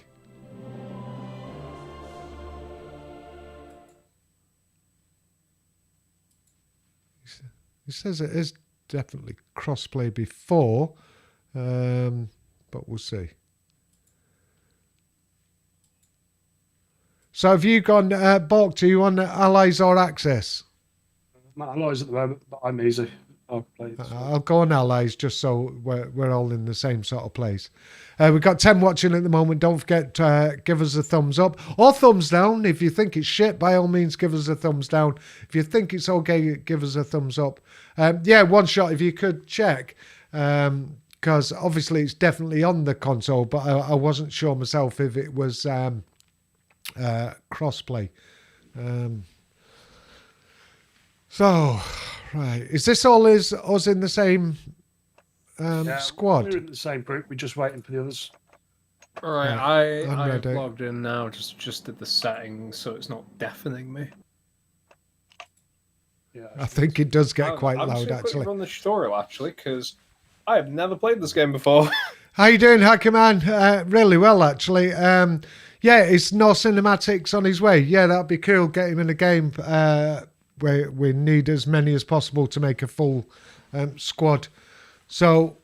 He says it is definitely crossplay before, but we'll see. So have you gone, Bork, do you on Allies or Access? I'm Allies at the moment, but I'm easy. I'll go on Allies just so we're all in the same sort of place. We've got 10 watching at the moment. Don't forget to give us a thumbs up or thumbs down. If you think it's shit, by all means, give us a thumbs down. If you think it's okay, give us a thumbs up. Yeah, one shot, if you could check. because obviously it's definitely on the console, but I wasn't sure myself if it was crossplay. So, right, is this all us in the same squad? We're in the same group. We're just waiting for the others. All right, I'm I've ready. logged in now. Just did the settings so it's not deafening me. Yeah, I think it does get quite I'm loud, just actually. run the tutorial actually because I have never played this game before. How you doing, Hacker Man? Really well, actually. Yeah, it's no cinematics on his way. Yeah, that'd be cool. Get him in a game where we need as many as possible to make a full squad. So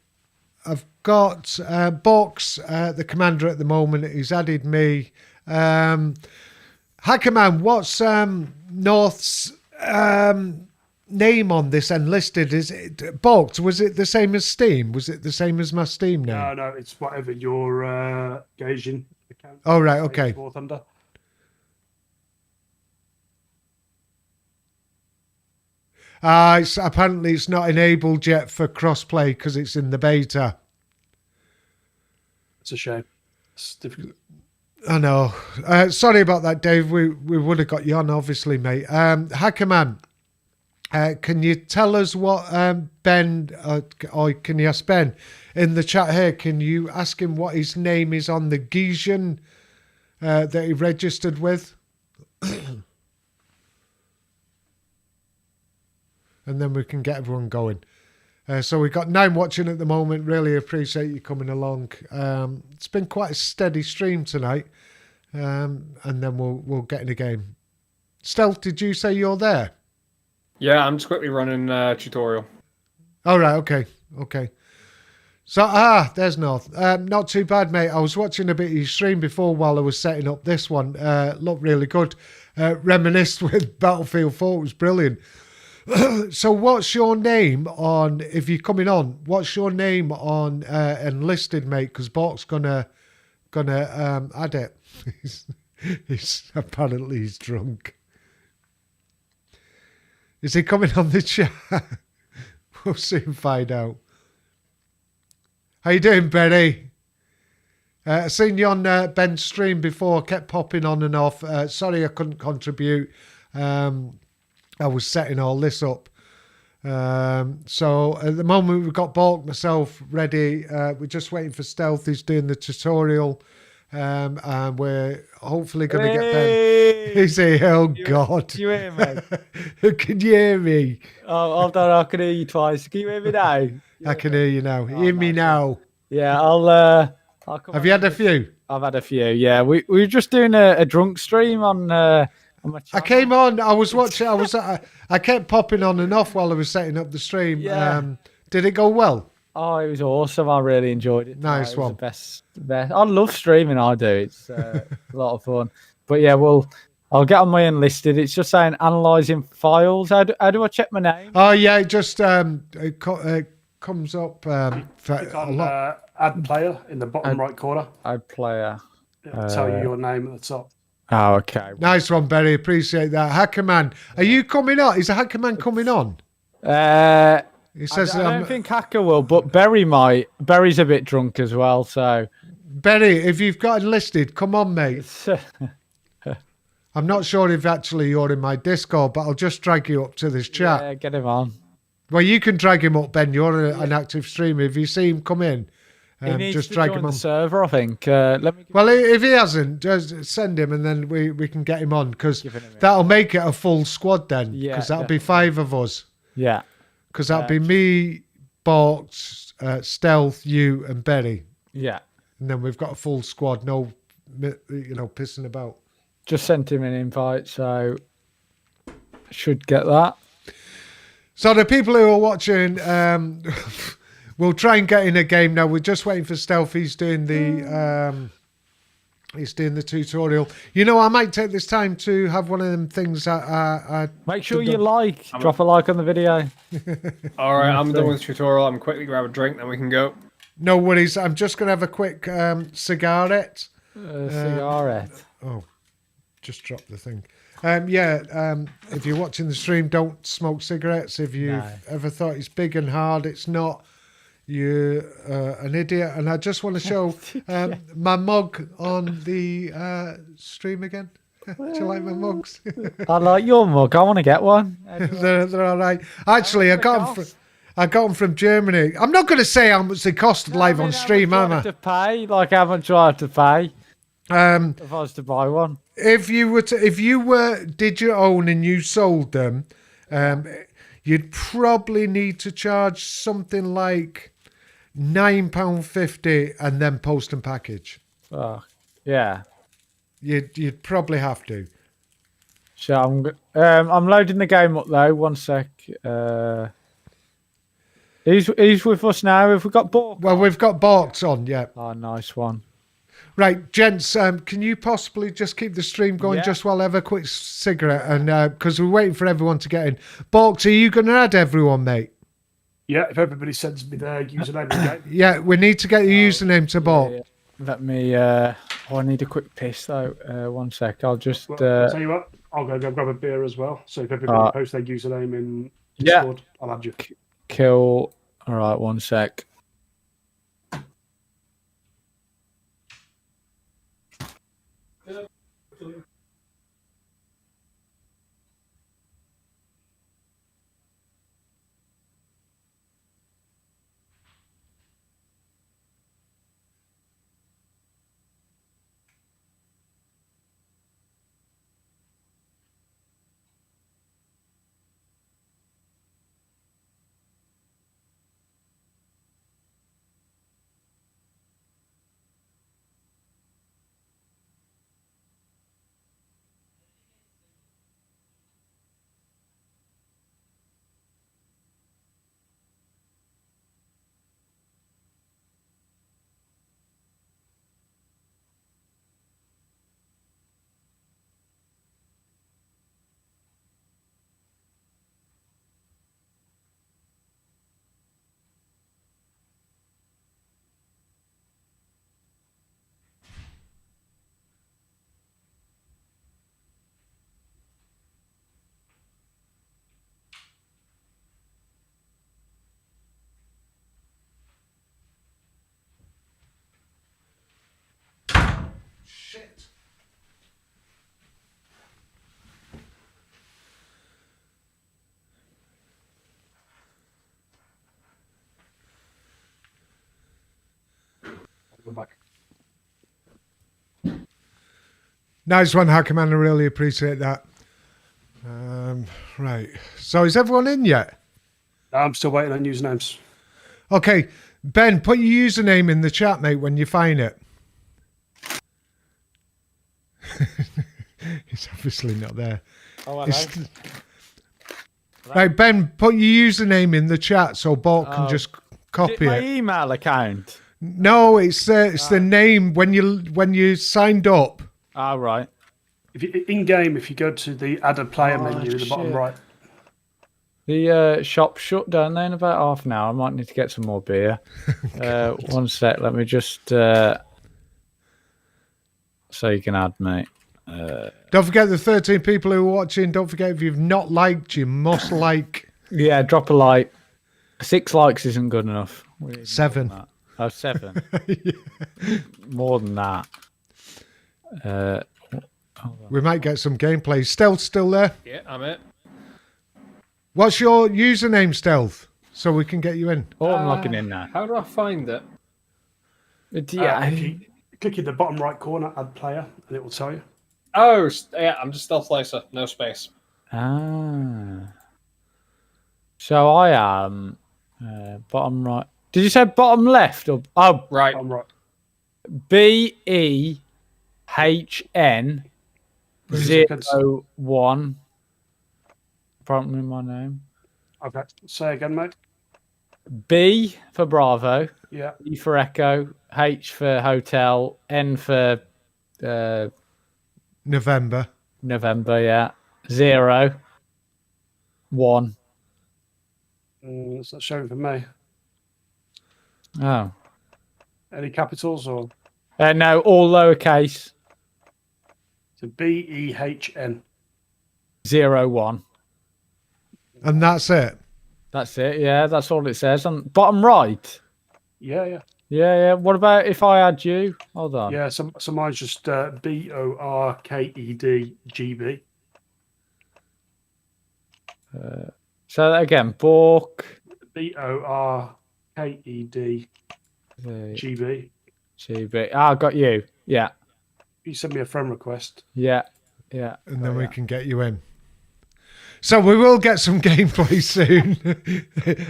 I've got Box, the commander at the moment. He's added me. Hacker Man, what's North's name on this Enlisted? Is it Box? Was it the same as Steam? Was it the same as my Steam name? No, it's whatever your gauging account. Oh, right, okay. War Thunder. Apparently it's not enabled yet for crossplay because it's in the beta. It's a shame. It's difficult. I know. Sorry about that, Dave. We would have got you on, obviously, mate. Hacker Man, can you tell us what Ben, or can you ask Ben in the chat here, can you ask him what his name is on the Gijin that he registered with? And then we can get everyone going. So we've got 9 watching at the moment. Really appreciate you coming along. It's been quite a steady stream tonight. And then we'll get in the game. Stealth, did you say you're there? Yeah, I'm just quickly running tutorial. All right, okay. So, there's North. Not too bad, mate. I was watching a bit of your stream before while I was setting up this one. Looked really good. Reminisced with Battlefield 4. It was brilliant. So what's your name on, if you're coming on, what's your name on Enlisted, mate? Because Bork's gonna add it. he's apparently he's drunk. Is he coming on the chat? We'll soon find out. How you doing, Benny? I seen you on Ben's stream before, kept popping on and off. Sorry I couldn't contribute. I was setting all this up. So at the moment we've got Bork, myself ready. We're just waiting for Stealth. He's doing the tutorial. And we're hopefully going to get Ben. He's here. Oh, God. Can you hear me? Can you hear me? Oh, hold on, I can hear you twice. Can you hear me now? I can hear you now. Hear me nice now. Yeah, I'll come. Have you had a few? I've had a few. Yeah, we were just doing a drunk stream on my channel. I came on. I was watching. I kept popping on and off while I was setting up the stream. Yeah. Did it go well? Oh, it was awesome. I really enjoyed it. Nice it was one. The best. I love streaming. I do. It's a lot of fun. But yeah, I'll get on my Enlisted. It's just saying analysing files. How do I check my name? Oh yeah, it just it comes up. Click on add player in the bottom right corner. Add player. It'll tell you your name at the top. Oh, okay. Nice one, Berry. Appreciate that. Hackerman, are you coming on? Is Hackerman coming on? He says, I don't think Hacker will, but Berry might. Berry's a bit drunk as well, so. Berry, if you've got Enlisted, come on, mate. I'm not sure if actually you're in my Discord, but I'll just drag you up to this chat. Yeah, get him on. Well, you can drag him up, Ben. You're an active streamer. If you see him come in, He needs just to drag join him on. the server, I think. Well, if he hasn't, just send him and then we can get him on because that'll make it a full squad then. Yeah, Because that'll be 5 of us. Yeah. Because that'll be me, Bort, Stealth, you, and Berry. Yeah. And then we've got a full squad. No, pissing about. Just sent him an invite, so should get that. So the people who are watching, we'll try and get in a game now. We're just waiting for Stealth. He's doing the tutorial. I might take this time to have one of them things. Make sure you drop a like on the video. All right, I'm done with the tutorial. I'm quickly grab a drink, then we can go. No worries. I'm just gonna have a quick cigarette. Cigarette. Oh, just dropped the thing. If you're watching the stream, don't smoke cigarettes. If you've ever thought it's big and hard, it's not. You're an idiot, and I just want to show my mug on the stream again. Do you like my mugs? I like your mug. I want to get one. They're all right. Actually, I got them from Germany. I'm not going to say how much they cost live on stream, am I? To pay, like how much do I have to pay if I was to buy one? If you did your own and you sold them, you'd probably need to charge something like £9.50 and then post and package. Oh, yeah. You'd probably have to. So I'm loading the game up though. 1 sec. He's with us now. Have we got Bork? Well, we've got Borks on, yeah. Oh, nice one. Right, gents, can you possibly just keep the stream going just while I have a quick cigarette? And because we're waiting for everyone to get in. Borks, are you going to add everyone, mate? Yeah, if everybody sends me their username again. Yeah, we need to get the username to Bork. Yeah. Let me. I need a quick piss though. 1 sec. I'll just. Well, I'll tell you what, I'll go grab a beer as well. So if everybody posts their username in Discord, I'll add you. Kill. All right, 1 sec. Shit. I'll go back. Nice one, Hackman. I really appreciate that. Right. So is everyone in yet? I'm still waiting on usernames. Okay. Ben, put your username in the chat, mate, when you find it. He's obviously not there. Oh, hello. Right, Ben, put your username in the chat so Bork can just copy my it. email account. No, it's the name when you signed up. Oh, right. If you, in game, if you go to the add a player menu in the bottom right, The shop shut down there in about half an hour. I might need to get some more beer. 1 sec. Let me just so you can add me. Don't forget the 13 people who are watching. Don't forget, if you've not liked, you must like. Yeah, drop a like. 6 likes isn't good enough. 7. Oh, 7. More than that. We might get some gameplay. Stealth still there? Yeah, I'm it. What's your username, Stealth? So we can get you in. Oh, I'm logging in now. How do I find it? if you click in the bottom right corner, add player, and it will tell you. Oh, yeah, I'm just Stealth Slicer, no space. So I am bottom right. Did you say bottom left or Right. Bottom right. BEHN seconds. 01? Probably my name. Okay. Say again, mate. B for Bravo, Yeah. E for Echo, H for Hotel, N for November. November, yeah. 0, 1. It's not showing for me. Oh. Any capitals or No, all lowercase. so BEHN. 0, 1. And that's it. That's it, yeah, that's all it says. On bottom right. Yeah. Yeah. What about if I add you? Hold on. Yeah, so mine's just BORKEDGB. So that again, Bork. BORKEDGB. GB. I got you. Yeah. You send me a friend request. Yeah. And then we can get you in. So we will get some gameplay soon.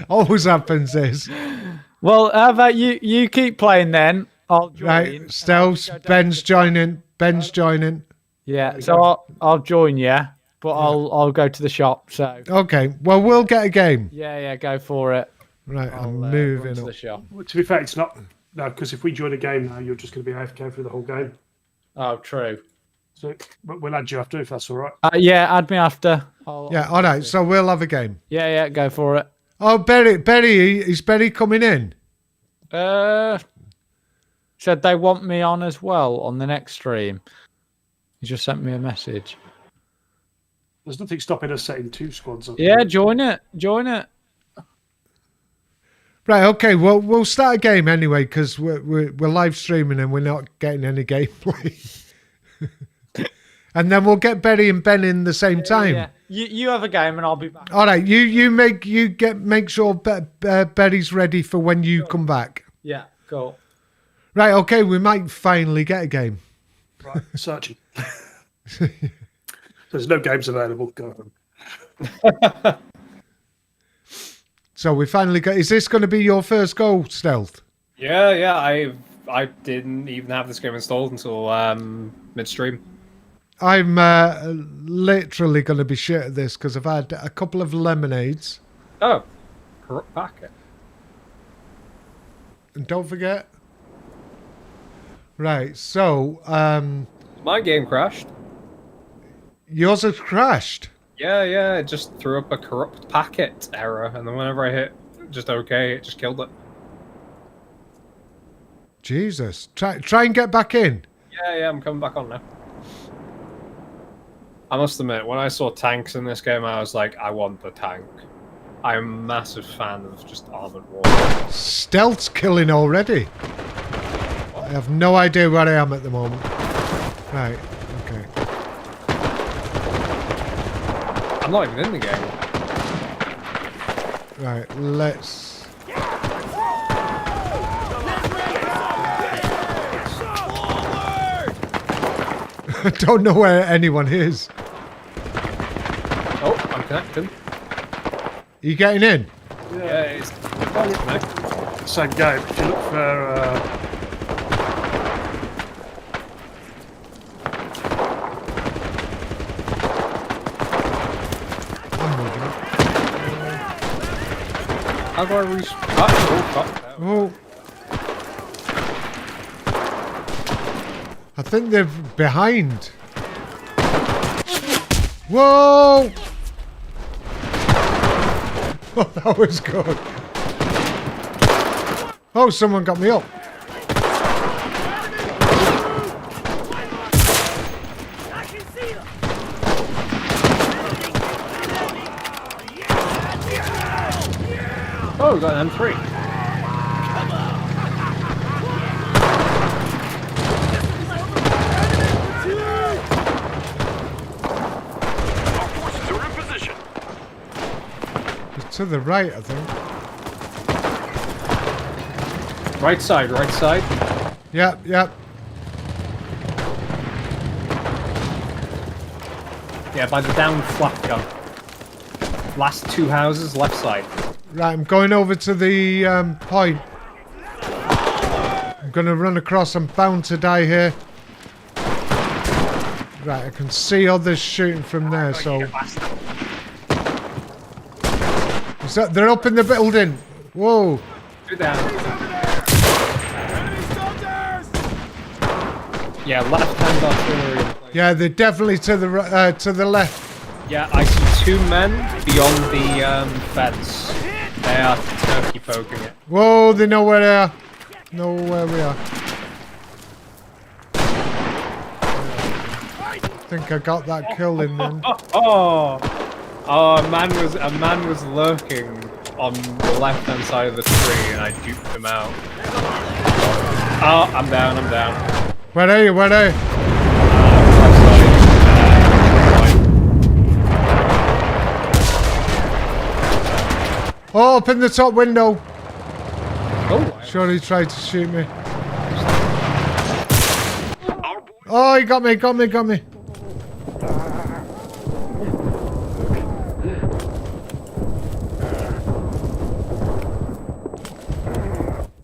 Always happens this. Well, how about you? You keep playing then. I'll join. Right, Stealth, Ben's joining. Yeah, so I'll join you, but I'll go to the shop. So Okay, well, we'll get a game. yeah, go for it. Right, I'm Run moving to up. the shop. Well, to be fair, it's not. No, because if we join a game now, you're just going to be AFK through the whole game. Oh, true. So we'll add you after if that's all right. Yeah, add me after. Yeah, all right, so we'll have a game. Yeah, go for it. Oh, Berry, is Berry coming in? Said they want me on as well on the next stream. He just sent me a message. There's nothing stopping us setting 2 squads up. Yeah, join it. Right, okay, well, we'll start a game anyway because we're live streaming and we're not getting any gameplay. And then we'll get Berry and Ben in the same time. Yeah. You have a game and I'll be back. All right, make sure Berry's ready for when you come back. Yeah, cool. Right, okay, we might finally get a game. Right, searching. There's no games available. Go home. So we finally got. Is this going to be your first go, Stealth? Yeah. I didn't even have this game installed until midstream. I'm literally going to be shit at this because I've had a couple of lemonades. Oh, corrupt packet. And don't forget. Right, so My game crashed. yours has crashed. Yeah, it just threw up a corrupt packet error, and then whenever I hit just OK, it just killed it. Jesus, try and get back in. Yeah, I'm coming back on now. I must admit, when I saw tanks in this game, I was like, I want the tank. I'm a massive fan of just armored warfare. Stealth's killing already. I have no idea where I am at the moment. Right, okay. I'm not even in the game. Right, let's... I don't know where anyone is. Oh, I'm connected. Are you getting in? Yeah, it's connected. Same game. If you look for. I'm moving up. How do I fuck. Oh. I think they're behind. Whoa! Oh, that was good. Oh, someone got me up. Oh, we got an M3. It's to the right, I think. Right side. Yep. Yeah, by the down flak gun. Last 2 houses, left side. Right, I'm going over to the point. I'm going to run across. I'm bound to die here. Right, I can see others shooting from there, so... Is that, they're up in the building. Whoa. 2 down. Yeah, left-hand artillery in place. Yeah, they're definitely to the left. Yeah, I see 2 men beyond the fence. They are turkey poking it. Whoa, they know where they are. Know where we are. I think I got that kill in then. Oh, a man was lurking on the left-hand side of the tree, and I duped them out. Oh, I'm down, I'm down. Where are you? Where are you? Left side. Oh, up in the top window. Oh, Sure, he tried to shoot me. Oh, he got me, got me, got me.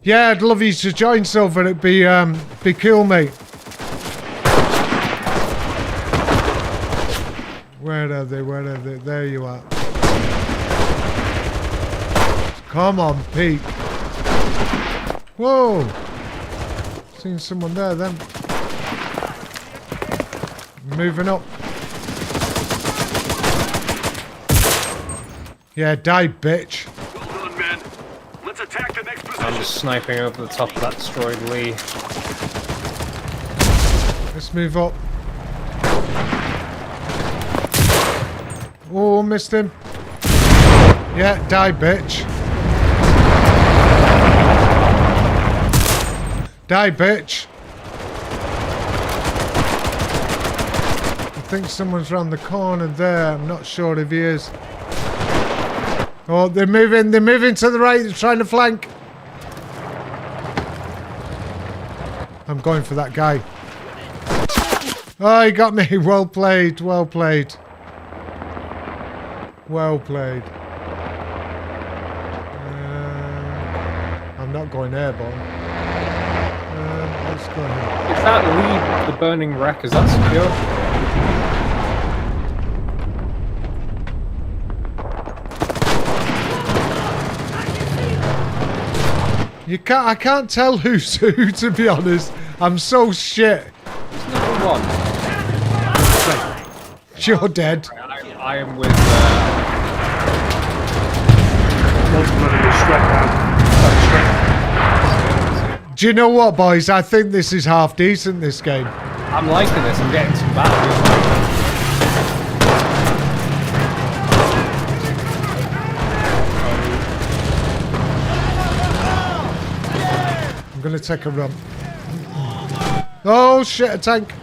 Yeah, I'd love you to join, Silver. It'd be cool, mate. Where are they? Where are they? There you are. Come on, Pete. Whoa. Seen someone there then. Moving up. Yeah, die, bitch. Well done, men. Let's attack the next position. I'm just sniping over the top of that destroyed Lee. Let's move up. Oh, missed him. Yeah, die, bitch. Die, bitch. I think someone's round the corner there. I'm not sure if he is. Oh, they're moving to the right. They're trying to flank. I'm going for that guy. Oh, he got me. Well played. Well played. Well played. I'm not going airborne. Let's go ahead. If that lead the burning wreck, is that secure? I can't tell who's who, to be honest. I'm so shit. It's number one. You're dead. I am with. Do you know what, boys? I think this is half decent, this game. I'm liking this. I'm getting some battles. I'm going to take a run. Oh, shit, a tank.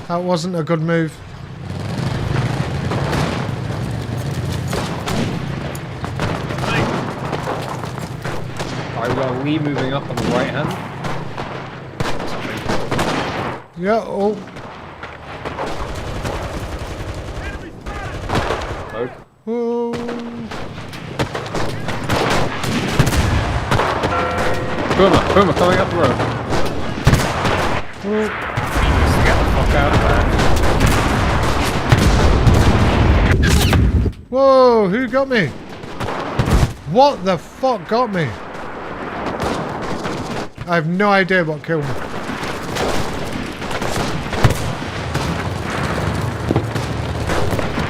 That wasn't a good move. Alright, we got Lee moving up on the right hand. Yeah, oh. Load. Oh. Puma coming up the road. Oh. Get the fuck out of there. Whoa, who got me? What the fuck got me? I have no idea what killed me.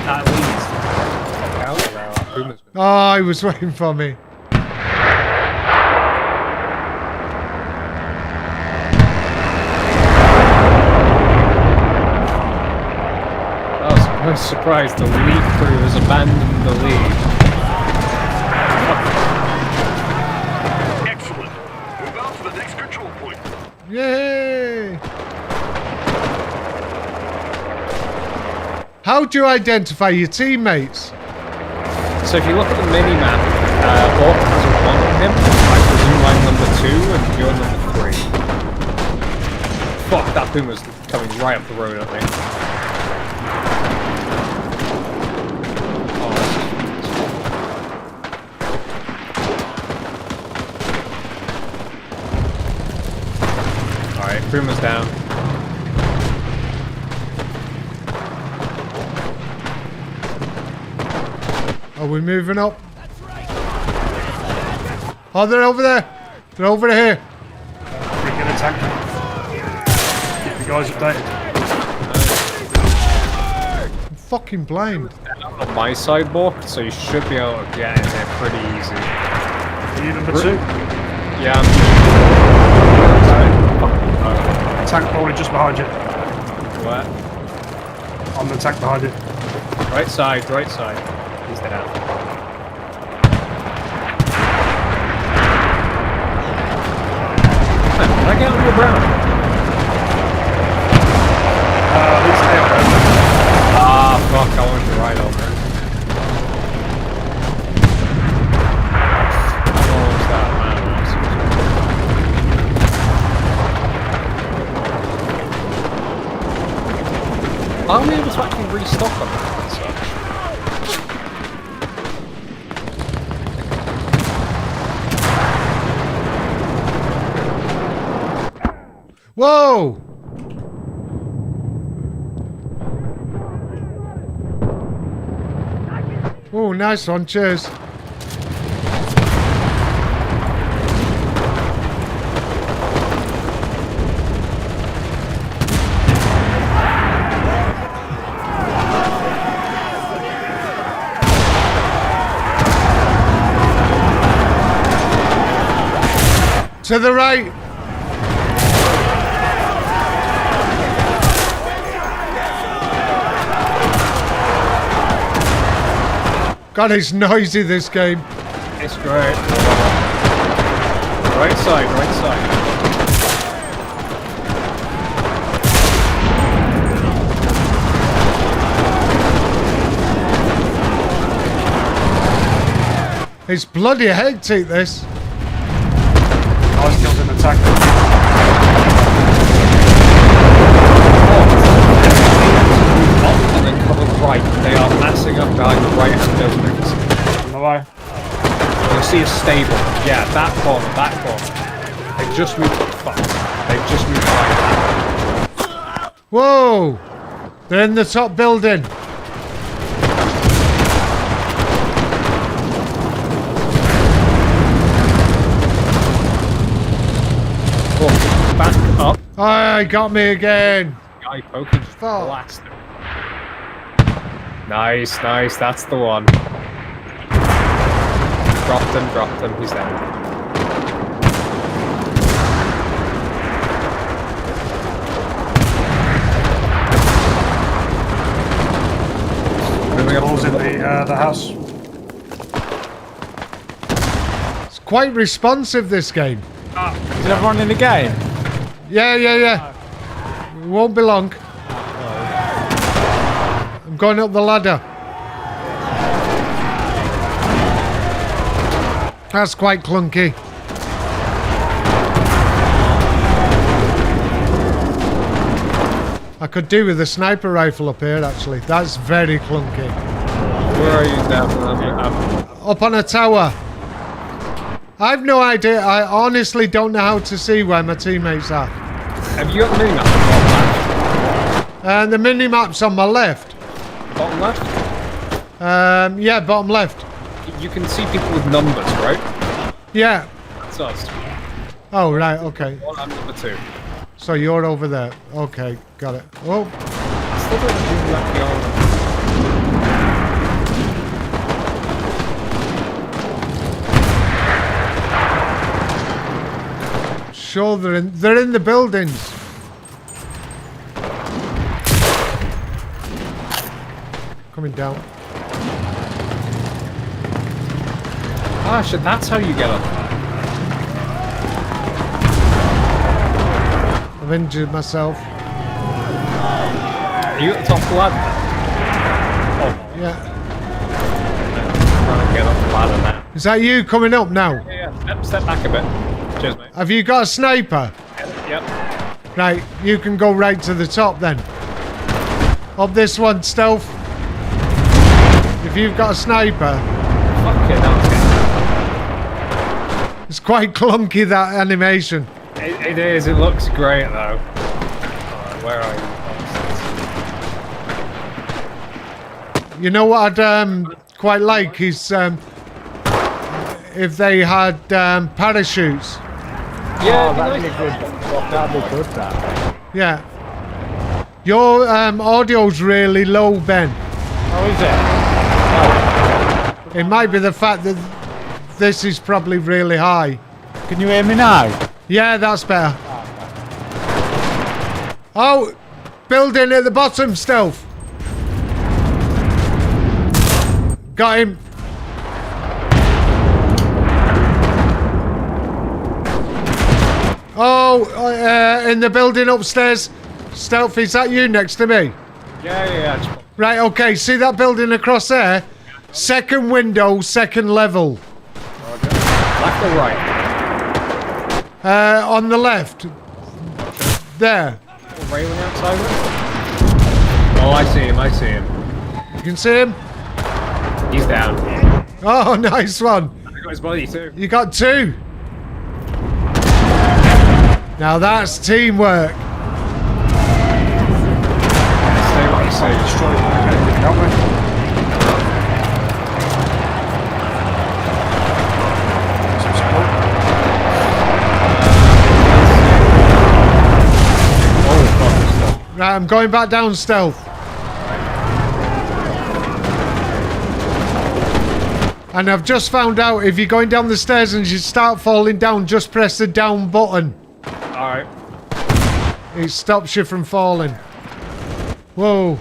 At least. Fuck out of there. Puma's been. Oh, he was waiting for me. I was surprised the lead crew has abandoned the lead. Excellent. Move out to the next control point. Yay! How do you identify your teammates? So if you look at the mini-map, Orc has a 1 on him. I presume I'm number 2 and you're number 3. Fuck, that Puma's coming right up the road, I think. Puma's down. Are we moving up? Oh, they're over there. They're over here. We're going to attack them. Keep the guys updated. I'm fucking blind. On my side, Bork, so you should be able to get in there pretty easy. Are you number 2? Yeah, Tank probably just behind you. Where? On the tank behind you. Right side, right side. He's down. I get on your ground? This here. Ah, fuck, I wanted to ride over it. How long was that, man? Are we able to actually restock on that and such? Whoa! Oh, nice one. Cheers. To the right. God, it's noisy, this game. It's great. Right side, right side. It's bloody hectic, this. I was killed in an attack. And then cover right. They are massing up behind the right hand buildings. On the way. You'll see a stable. Yeah, that corner, that corner. They've just moved. Fuck. They've just moved right. Whoa! They're in the top building. Oh, back up. Oh, he got me again. Guy poking. Just Fuck. blast him. Nice, nice. That's the one. Dropped him. He's there. Moving up Balls in the house. It's quite responsive, this game. Is everyone in the game? Yeah. It won't be long. I'm going up the ladder. That's quite clunky. I could do with a sniper rifle up here, actually. That's very clunky. Where are you down? Up on a tower. I've no idea. I honestly don't know how to see where my teammates are. Have you got the mini map? And the mini-map's on my left. Bottom left? Yeah, bottom left. You can see people with numbers, right? Yeah. That's us. Oh, right, okay. One and number 2. So you're over there. Okay, got it. Oh, Still don't do that beyond. sure they're in the buildings. Coming down. Ah, shit, that's how you get up. I've injured myself. Are you at the top of the ladder? Oh, Yeah. trying to get up the ladder now. Is that you coming up now? Yeah. Step back a bit. Cheers, mate. Have you got a sniper? Yep. Right, you can go right to the top then. Up this one, stealth. If you've got a sniper. Okay, now it's It's quite clunky, that animation. It is. It looks great though. Alright, where are you? You know what I'd quite like is if they had parachutes. Yeah, That'd be good. That'd be good, that. Yeah. Your audio's really low, Ben. Oh, is it? It might be the fact that this is probably really high. Can you hear me now? Yeah, that's better. Oh, building at the bottom, stealth. Got him. Oh, in the building upstairs. Stealth, is that you next to me? Yeah. Right, okay, see that building across there? Second window, second level. Left or right? On the left. There. Railing outside of it? Oh, I see him. You can see him? He's down. Oh, nice one. I got his body too. You got 2. Now that's teamwork. Say what you say. Destroy it. Help me. Some support. Oh, fuck. Right, I'm going back down stealth. And I've just found out if you're going down the stairs and you start falling down, just press the down button. Alright. It stops you from falling. Whoa.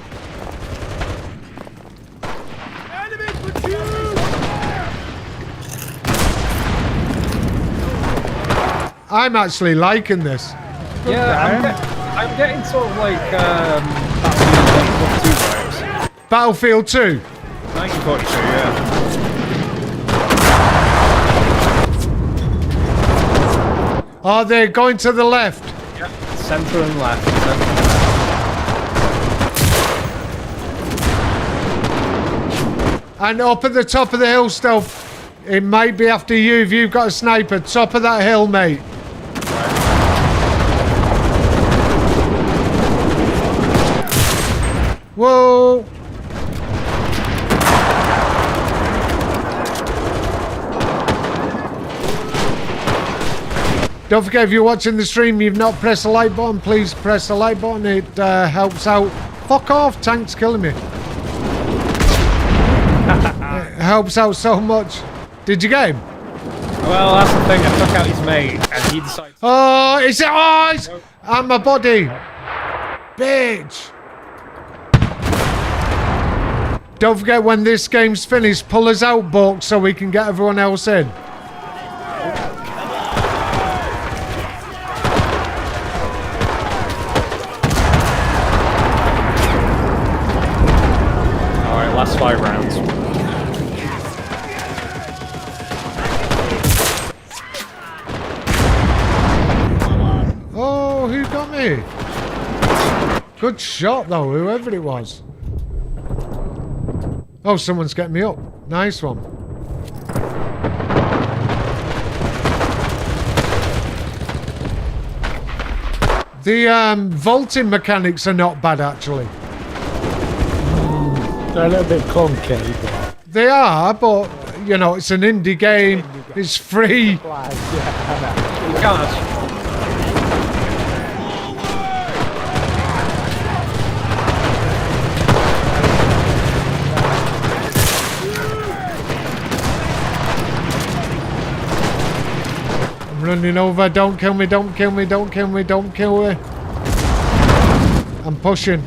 I'm actually liking this. Yeah, I'm getting sort of like Battlefield 1 2 vibes. Battlefield 2. 1942, yeah. Oh, they're going to the left. Yep. Centre and left. And up at the top of the hill, Stealth. It might be after you if you've got a sniper. Top of that hill, mate. Whoa. Don't forget, if you're watching the stream, you've not pressed the like button, please press the like button. It helps out. Fuck off, tank's killing me. It helps out so much. Did you get him? Well, that's the thing. I took out his mate, and he decided. Oh, it's it. Oh, it's and my body. Bitch. Don't forget, when this game's finished, pull us out, Buck, so we can get everyone else in. Alright, last 5 rounds. Oh, who got me? Good shot, though, whoever it was. Oh, someone's getting me up. Nice one. The vaulting mechanics are not bad, actually. They're a little bit clunky, but They are, but, you know, it's an indie game. It's free. You can't. Running over, don't kill me, don't kill me, don't kill me, don't kill me. I'm pushing.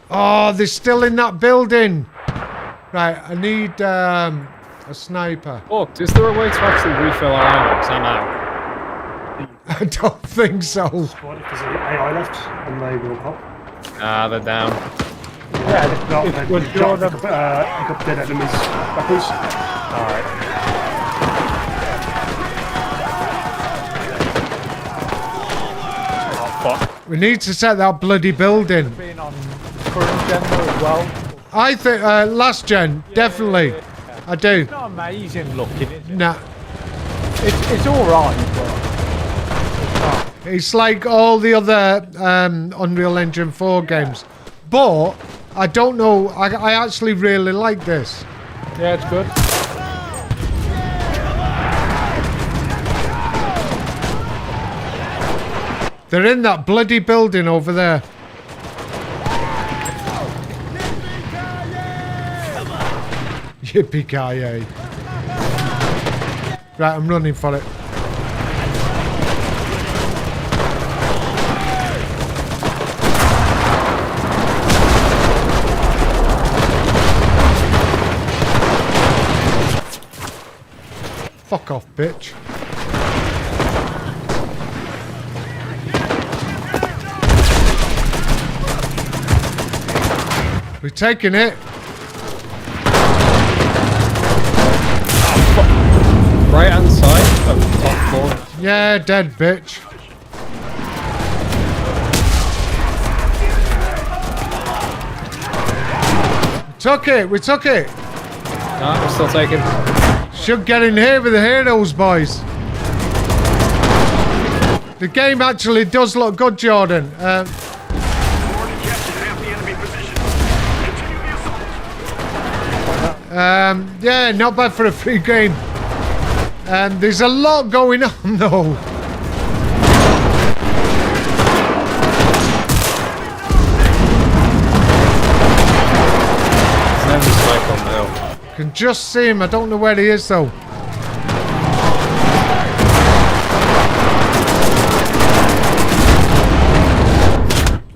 Oh, they're still in that building. Right, I need a sniper. Oh, is there a way to actually refill our ammo? 'Cause I'm out. I don't think so. Squad, if there's any AI left, and they will pop. Ah, they're down. Yeah, if not, if then we're you sure pick up dead enemies. Weapons. Alright. Oh, fuck. We need to set that bloody building. being on current gen as well. I think last gen, definitely. I do. It's not amazing looking, is it? Nah, It's all right, but it's like all the other Unreal Engine 4 games. But I don't know. I actually really like this. yeah, it's good. They're in that bloody building over there. Yippee-ki-yay. Right, I'm running for it. Fuck off, bitch. We're taking it. Right hand side of the top floor. Yeah, dead, bitch. We took it. No, we're still taking. Should get in here with the heroes, boys. The game actually does look good, Jordan. Already captured half the enemy position. Continue the assault. Yeah, not bad for a free game. There's a lot going on, though. There's no snipe on the hill. Can just see him. I don't know where he is, though.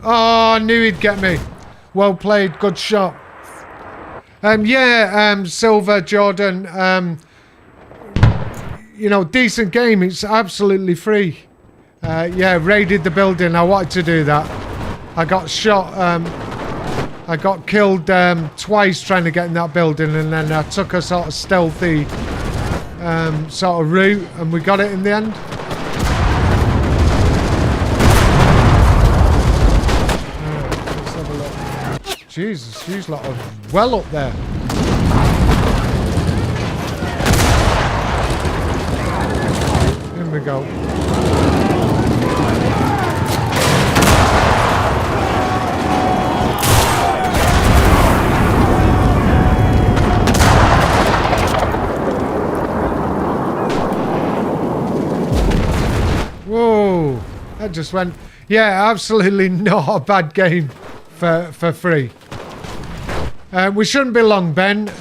Oh, I knew he'd get me. Well played. Good shot. Silver, Jordan. You know, decent game. It's absolutely free. Raided the building. I wanted to do that. I got shot. I got killed twice trying to get in that building, and then I took a sort of stealthy sort of route, and we got it in the end. Let's have a look. Jesus, she's like well up there. In we go. Whoa, that just went. Yeah, absolutely not a bad game for free. We shouldn't be long, Ben.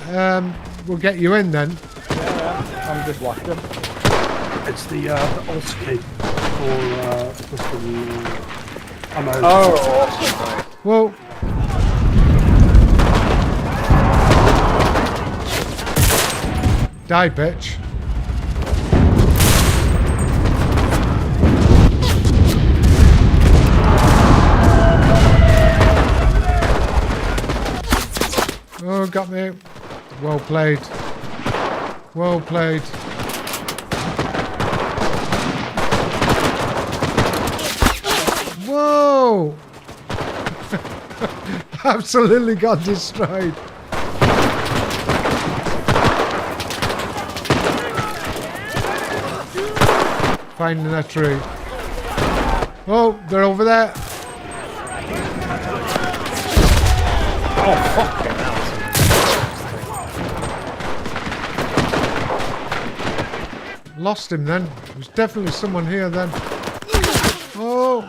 We'll get you in then. I'm just watching. It's the alt key for some ammo. Oh, awesome. Whoa. Die, bitch. Oh, got me. Well played. Well played. Whoa! Absolutely got destroyed. Finding that tree. Oh, they're over there. Oh, fucking hell. Lost him then. There's definitely someone here then. Oh!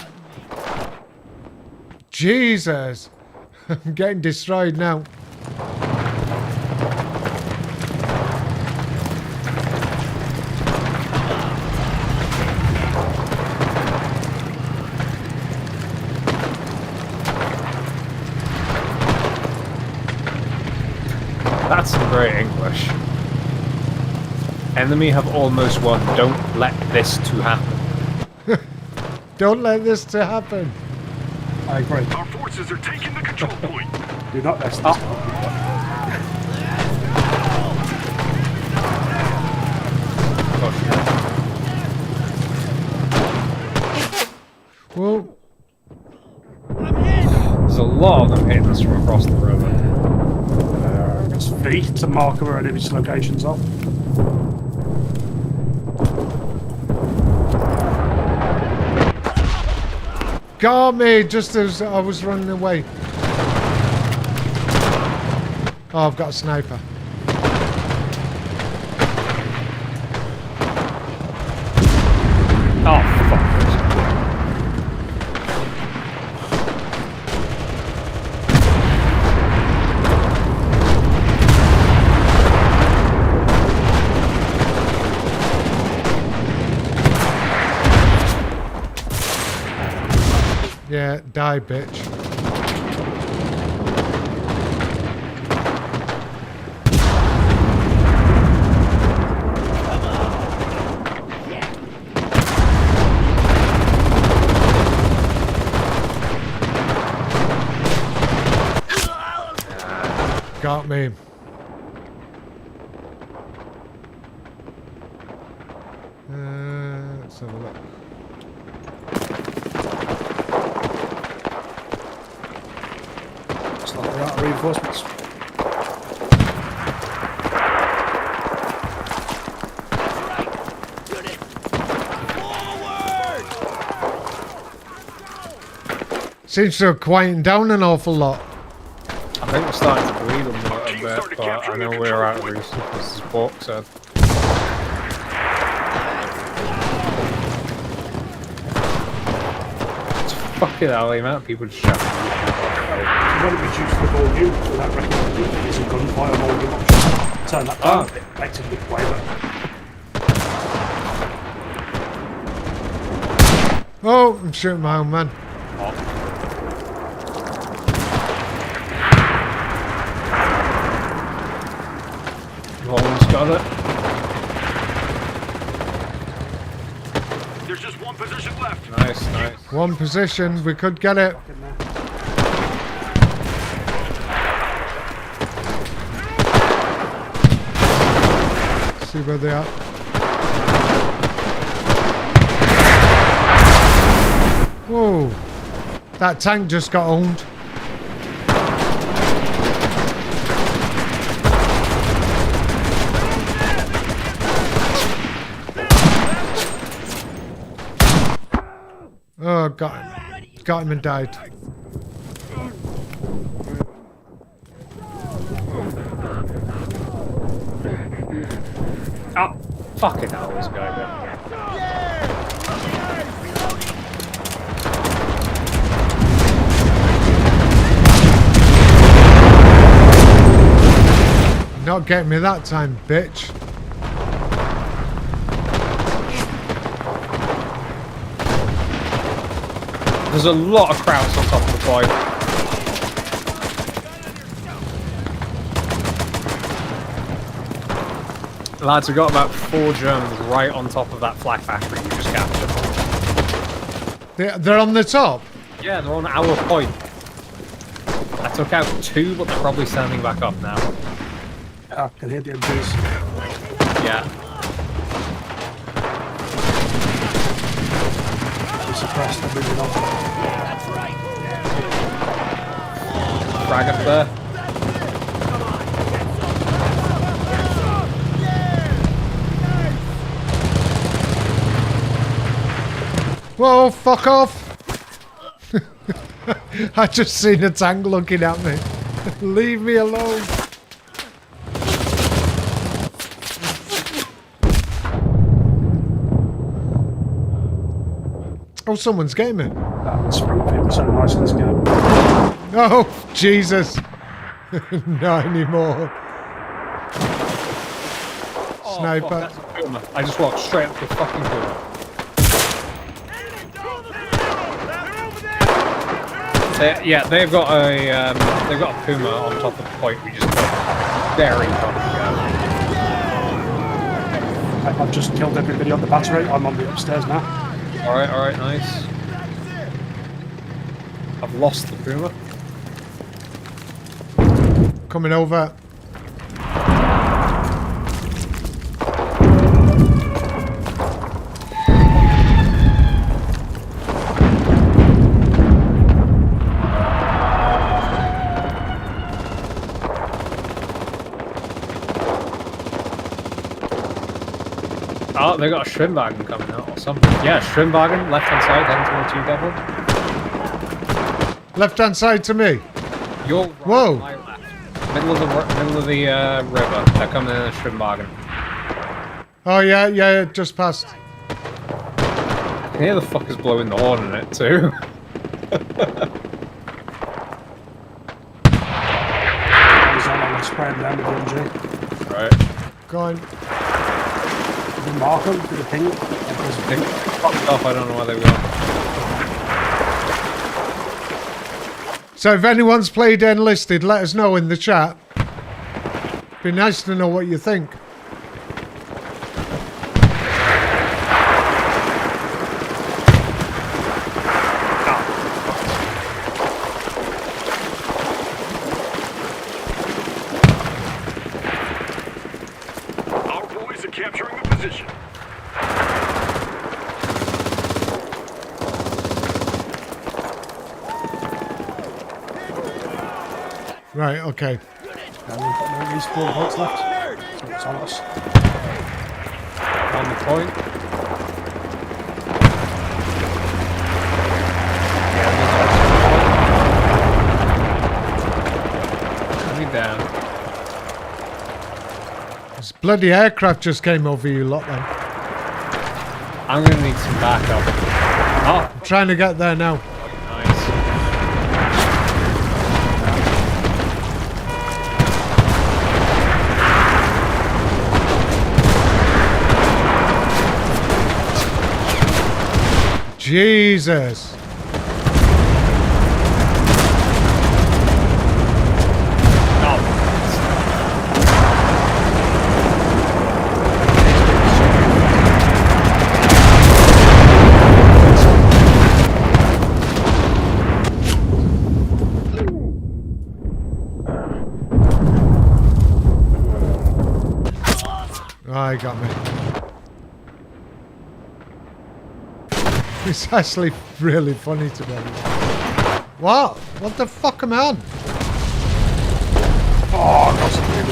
Jesus! I'm getting destroyed now. That's some great English. Enemy have almost won. Don't let this to happen. Don't let this to happen. I agree. Our forces are taking the control point. Do not let this happen. Whoa. There's a lot of them hitting us from across the river. It's V to mark where enemy's locations are. Got me just as I was running away. Oh, I've got a sniper. Oh, fuck. Yeah, die, bitch. got me. Let's have a look. It's like they're out of reinforcements. Seems to have quietened down an awful lot. I think we're starting to bleed them a little bit, but I know we're out of resources, as Bork said. It's fucking hell, the amount of people just shouting. You want to reduce the volume without recommending using gunfire volume option. Turn that down, it makes it look way better. Oh, I'm shooting my own man. Almost got it. There's just one position left. Nice, nice. One position, we could get it. In there. See where they are. Whoa. That tank just got owned. Oh, got him. Got him and died. Oh, fucking hell, this guy down here. Not getting me that time, bitch. There's a lot of krauts on top of the point. Lads, we got about 4 Germans right on top of that flak factory we just captured. They're on the top. Yeah, they're on our point. I took out 2, but they're probably standing back up now. I can hear the MGs. Yeah. They're suppressed, they're moving on. Frag up there. Whoa, fuck off. I just seen a tank looking at me. Leave me alone. Oh, someone's getting me. That sprint fit was so nice in this game. Oh, Jesus. Not anymore. Oh, Sniper. fuck, that's a Puma. I just walked straight up to the fucking Puma. They've got a Puma on top of the point. We just got very fucking I've just killed everybody on the battery. I'm on the upstairs now. Alright, nice. I've lost the Puma. Coming over. Oh, they got a Schwimmwagen coming out or something. Yeah, Schwimmwagen, left hand side, heading towards you, Devil. Left hand side to me. Your right, Whoa. my left. Middle of the river. They're coming in a Schwimmwagen. Oh, yeah, just passed. I can hear the fuckers blowing the horn in it too. I'm spraying down with the MG. Right. Go on. The mark them for the ping. They fucked off, I don't know where they were. So if anyone's played Enlisted, let us know in the chat. Be nice to know what you think. Right, okay. And we've got no respawn points left. So it's on us. On the point. Coming down. This bloody aircraft just came over you lot then. I'm gonna need some backup. Oh, I'm trying to get there now. nice. Jesus. Oh, he got me. It's actually really funny to me. What? What the fuck am I on? Oh, I got something.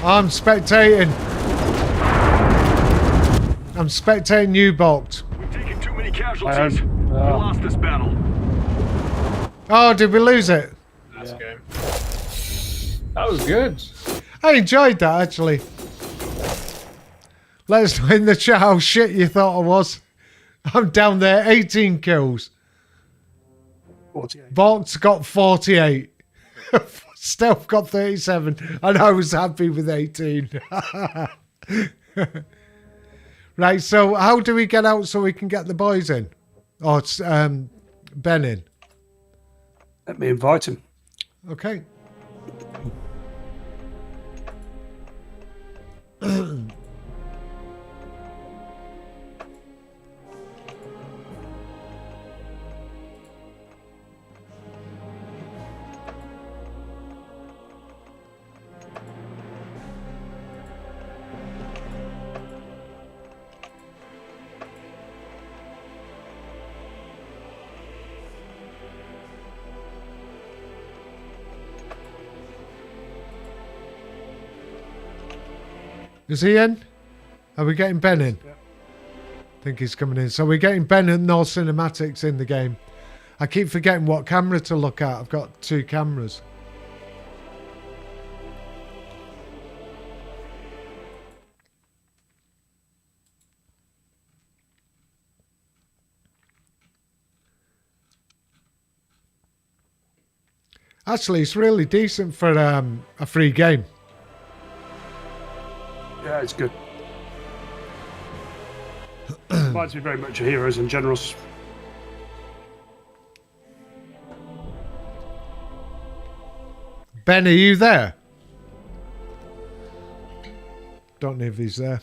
I'm spectating. I'm spectating you, Bolt. We've taken too many casualties. We Oh. lost this battle. Oh, did we lose it? That's good. That was good. I enjoyed that, actually. Let us know in the chat how shit you thought I was. I'm down there, 18 kills. 48. Bolt's got 48. Stealth got 37. And I was happy with 18. Right, so how do we get out so we can get the boys in? Oh, it's Ben in. Let me invite him. Okay. Is he in? Are we getting Ben in? Yeah. I think he's coming in. So we're getting Ben and no cinematics in the game. I keep forgetting what camera to look at. I've got 2 cameras. Actually, it's really decent for a free game. Yeah, it's good. Reminds me very much of Heroes and Generals. Ben, are you there? Don't know if he's there.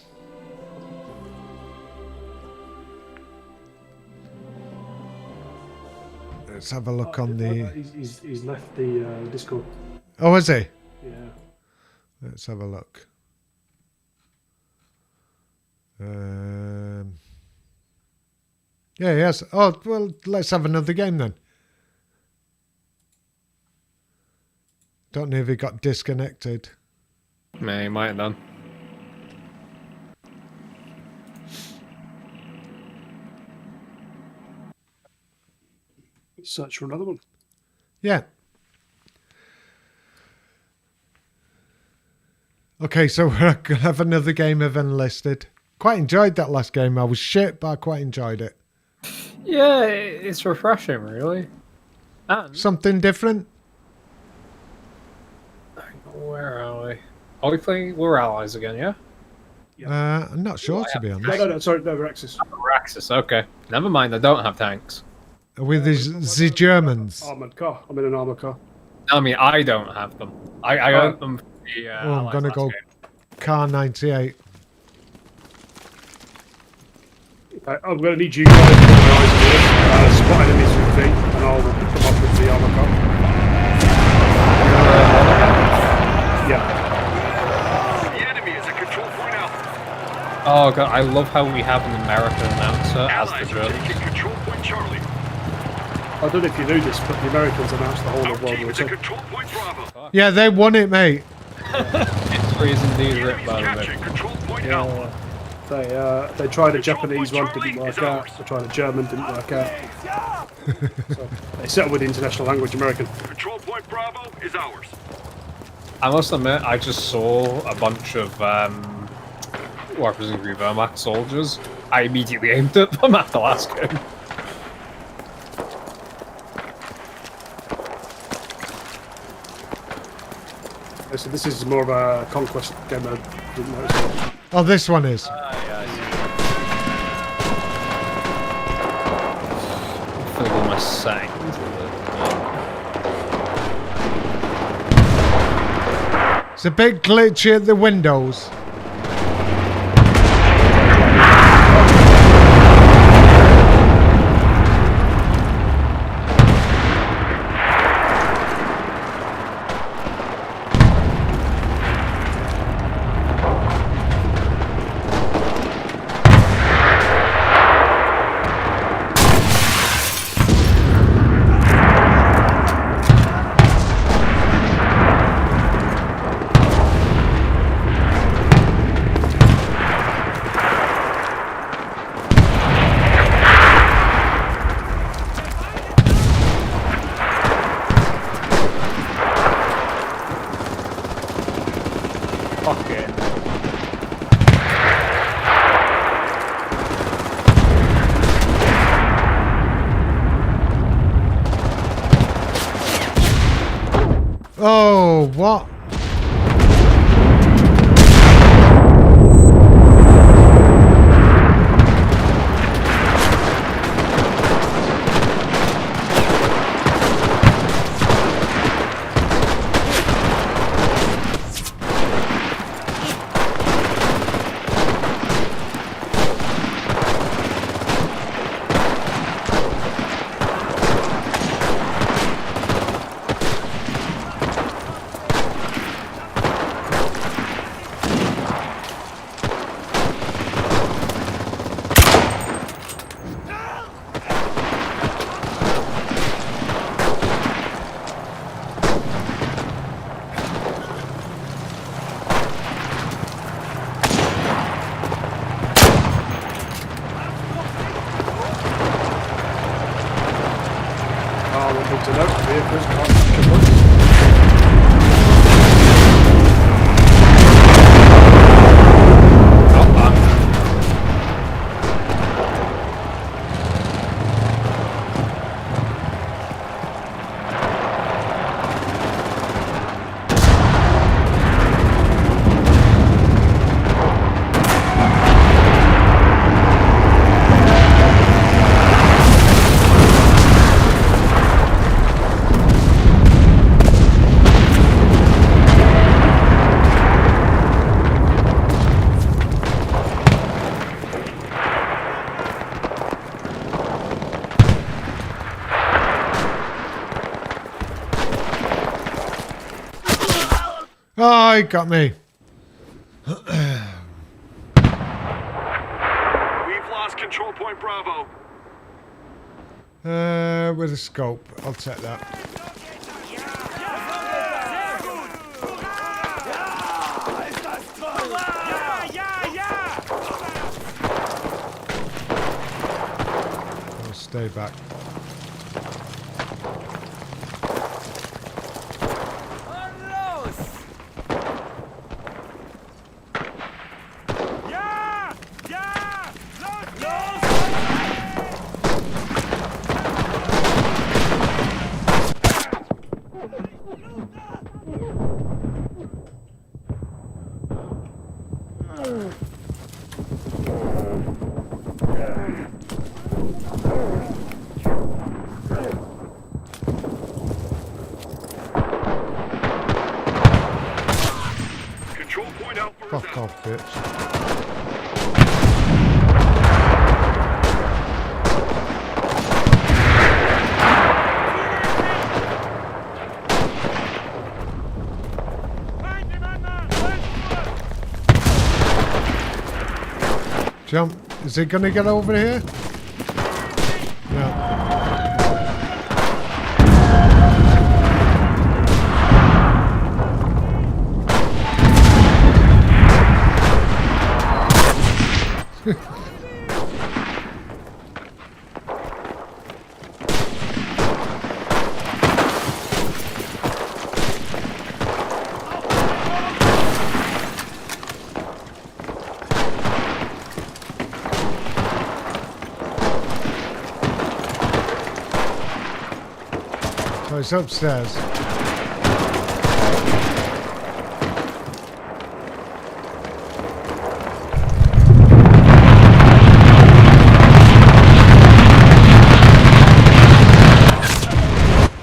Let's have a look on the... He's left the Discord. Oh, is he? Yeah. Let's have a look. Yeah, yes. Oh, well, let's have another game then. Don't know if he got disconnected. Man, he might have done. Search for another one. Yeah. Okay, so we're going to have another game of Enlisted. Quite enjoyed that last game. I was shit, but I quite enjoyed it. Yeah, it's refreshing, really. And Something different? where are we? Are we playing? We're allies again, yeah? I'm not sure, to be honest. No, sorry, no, Rexus. Axis, okay. Never mind, I don't have tanks. With the Germans. Armored car. I'm in an armored car. I mean, I don't have them. I got them for the Oh, I'm allies going to last go game. car 98. I'm going to need you guys to organise this. Spot enemies with me, and I'll come up with the armored car. Yeah. god, I love how we have an American announcer as the Allies are Germans. taking control point Charlie. I don't know if you knew this, but the Americans announced the whole Our of World team War is at II. control point Bravo. Yeah, they won it, mate. History is indeed The written enemy's by the capturing control point Yeah, Alpha. they tried a Control Japanese point one, Charlie didn't work is out. ours. They tried a German, didn't work out. So they settled with the international language American. Control point Bravo is ours. I must admit, I just saw a bunch of what I presume to be Wehrmacht soldiers. I immediately aimed at them after last game. So this is more of a conquest game. I didn't notice. Oh, this one is. Fill all my settings. It's a bit glitchy at the windows. Fuck it. Oh, what? Oh, one thing to note: vehicles can't capture points. Oh, he got me. We've lost control point Bravo. With a scope. I'll take that. I'll stay back. Control point Alpha is Fuck out. off, bitch. Jump. Is it going to get over here? No. So it's upstairs.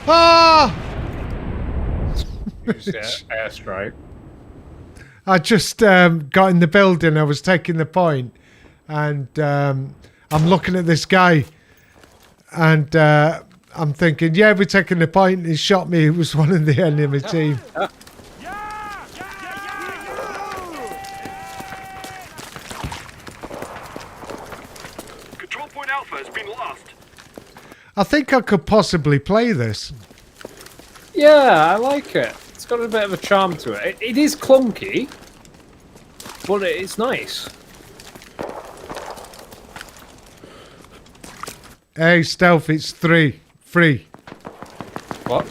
Ah! Airstrike. I just got in the building. I was taking the point, and I'm looking at this guy, and I'm thinking, yeah, we're taking the point. He shot me. It was one of the enemy team. Control point Alpha has been lost. I think I could possibly play this. Yeah, I like it. It's got a bit of a charm to it. It is clunky, but it's nice. Hey, stealth, it's free. What?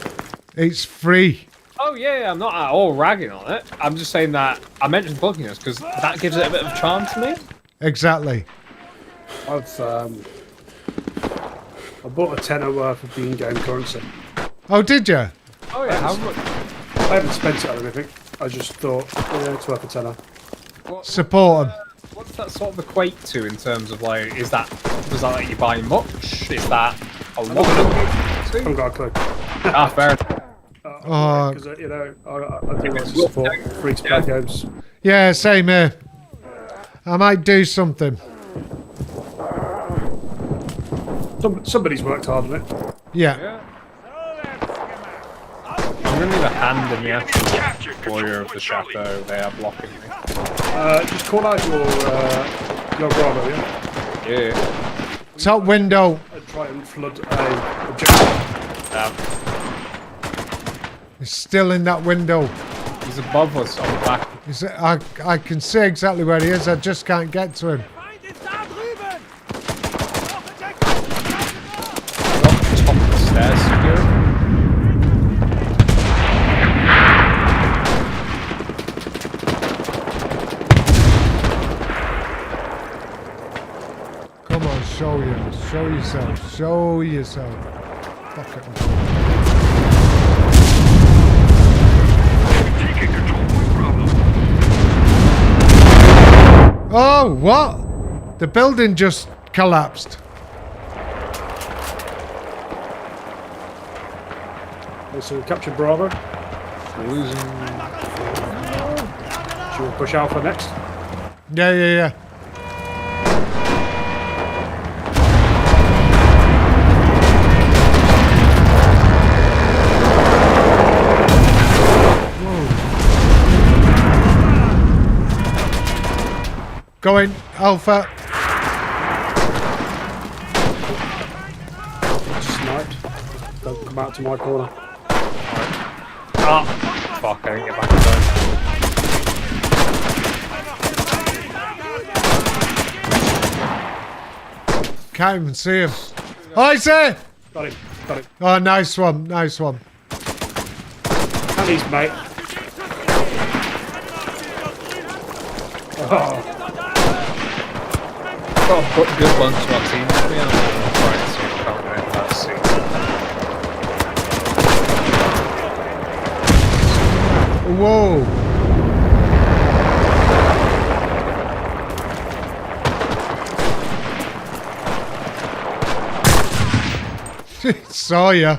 It's free. Oh yeah, I'm not at all ragging on it. I'm just saying that I mentioned clunkiness because that gives it a bit of a charm to me. Exactly. I bought a tenner worth of the in-game currency. Oh, did you? Oh yeah, how much? I haven't spent it on anything. I just thought, yeah, it's worth a tenner. Support 'em. What's that sort of equate to in terms of like? Does that like you buying much? Is that a lot? I haven't got a clue. Ah, fair. Oh. Because you know, I do like to support free-to-play games. Yeah, same here. I might do something. Somebody's worked hard on it. Yeah. I'm gonna need a hand in the actual warrior of the chateau. They are blocking me. Just call out your Bravo, yeah? Yeah. Top window. And try and flood a objective. He's still in that window. He's above us on the back. I can see exactly where he is. I just can't get to him. Top of the stairs, secure. Come on, show yourself. Show yourself. Fuck it. Taking control point Bravo. Oh, what? The building just collapsed. Okay, so we captured Bravo. Losing. Should we push Alpha next? Yeah. Going, Alpha. Sniped. Don't come out to my corner. Ah, fuck! I didn't get back in time. Can't even see him. Oh, he's there. Got him. Oh, nice one. And his mate. Oh, Got a good bunch of our team with me. I'm trying to see if I can't get into that seat. Whoa. Saw ya.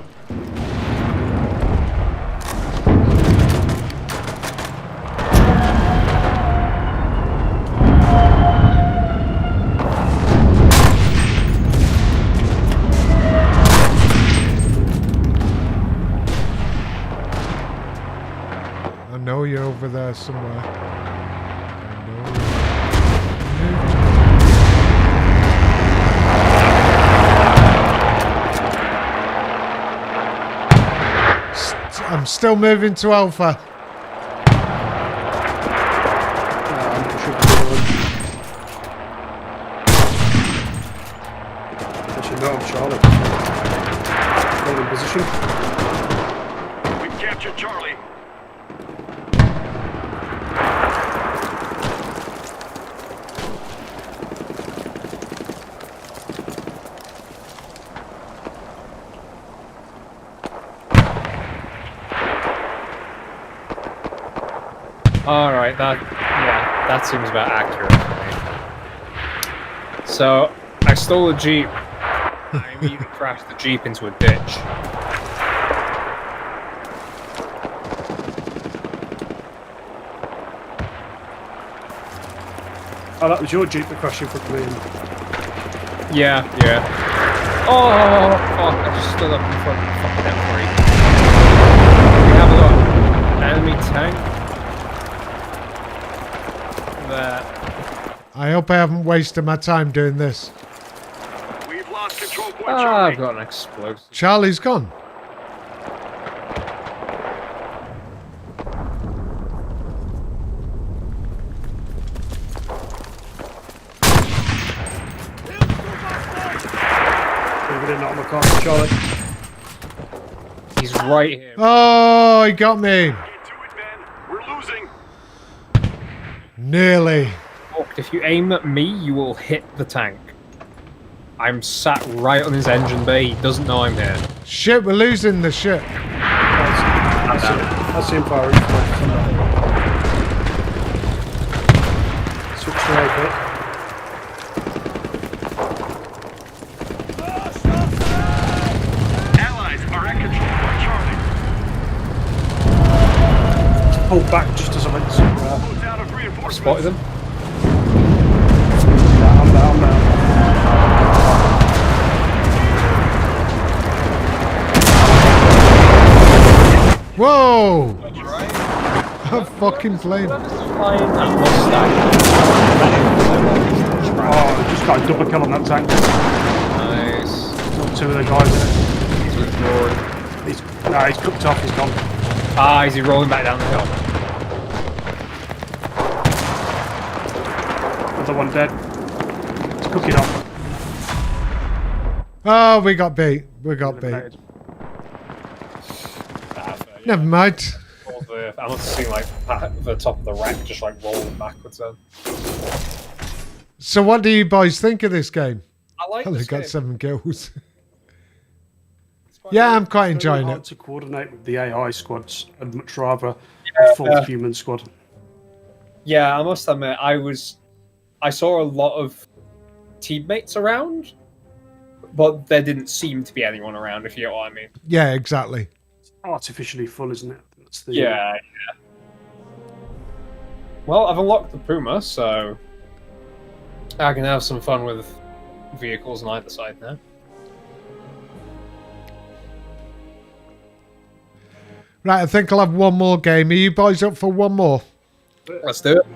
I know you're over there somewhere. I know. I'm still moving to Alpha. I'm pushing forward. Actually, no, I'm Charlie. Hold in position. We've captured Charlie. All right, that seems about accurate for me. So I stole a jeep. I immediately crashed the jeep into a ditch. Oh, that was your jeep that crashed in front of me. Yeah. Oh, fuck! I just stood up in front of the fucking M3. We have a look. Enemy tank. There. I hope I haven't wasted my time doing this. We've lost control point, Ah, Charlie. I've got an explosive. Charlie's gone. Moving in, not on my car, Charlie. He's right here. Oh, he got me. Get to it, men. We're losing. Nearly. Look, if you aim at me, you will hit the tank. I'm sat right on his engine bay. He doesn't know I'm here. Shit, we're losing the ship. That's him firing. Switch to A bit. Allies are at control point, Charlie. Pull back just as I went to. Close out of reinforcements. Spotted them. I'm there. Whoa! A fucking plane. Oh, I just got a double kill on that tank. Nice. Got two of the guys in it. He's withdrawing. He's cooked off, he's gone. Ah, is he rolling back down the hill? Another one dead. It's cooking off. Oh, we got beat. We got beat. Eliminated. Never mind. I must have seen like the top of the rack just like rolling backwards then. So what do you boys think of this game? I like Only this got game. 7 kills. It's quite Yeah, good. I'm quite It's very enjoying hard it. to coordinate with the AI squads. I'd much rather a full human squad. Yeah, I must admit, I saw a lot of teammates around, but there didn't seem to be anyone around, if you know what I mean. Yeah, exactly. Artificially full, isn't it? That's the, Yeah. Well, I've unlocked the Puma, so I can have some fun with vehicles on either side now. Right, I think I'll have one more game. Are you boys up for one more? Let's do it.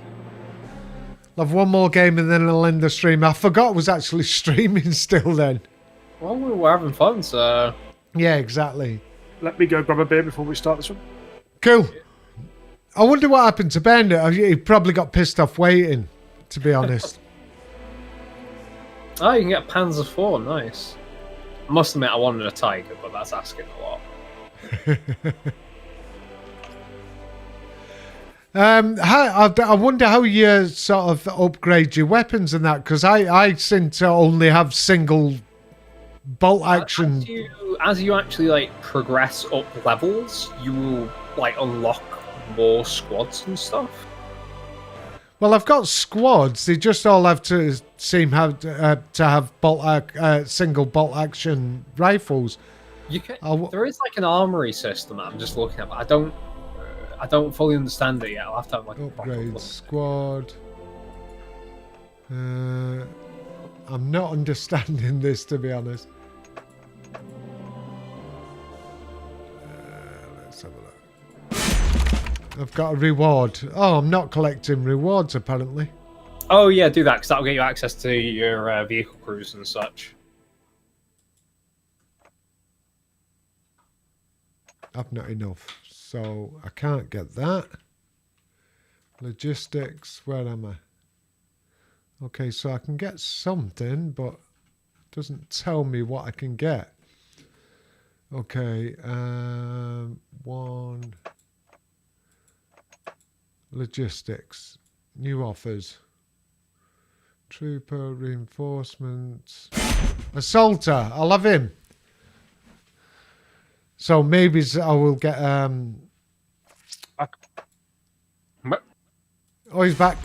I'll have one more game and then I'll end the stream. I forgot I was actually streaming still then. Well, we were having fun, so... Yeah, exactly. Let me go grab a beer before we start this one. Cool. I wonder what happened to Ben. He probably got pissed off waiting, to be honest. Oh, you can get Panzer IV, nice. I must admit, I wanted a Tiger, but that's asking a lot. I wonder how you sort of upgrade your weapons and that, because I seem to only have single bolt action. As you actually like progress up levels, you will like unlock more squads and stuff. Well, I've got squads. They just all have to to have single bolt action rifles. You can. There is like an armory system that I'm just looking at, but I don't fully understand it yet. I'll have to have like a proper Upgrade look. squad. I'm not understanding this, to be honest. Let's have a look. I've got a reward. Oh, I'm not collecting rewards apparently. Oh yeah, do that because that'll get you access to your vehicle crews and such. I've not enough. So I can't get that. Logistics, where am I? Okay, so I can get something, but it doesn't tell me what I can get. Okay, one. Logistics, new offers. Trooper, reinforcements. Assaulter, I'll have him. So maybe I will get Oh, he's back.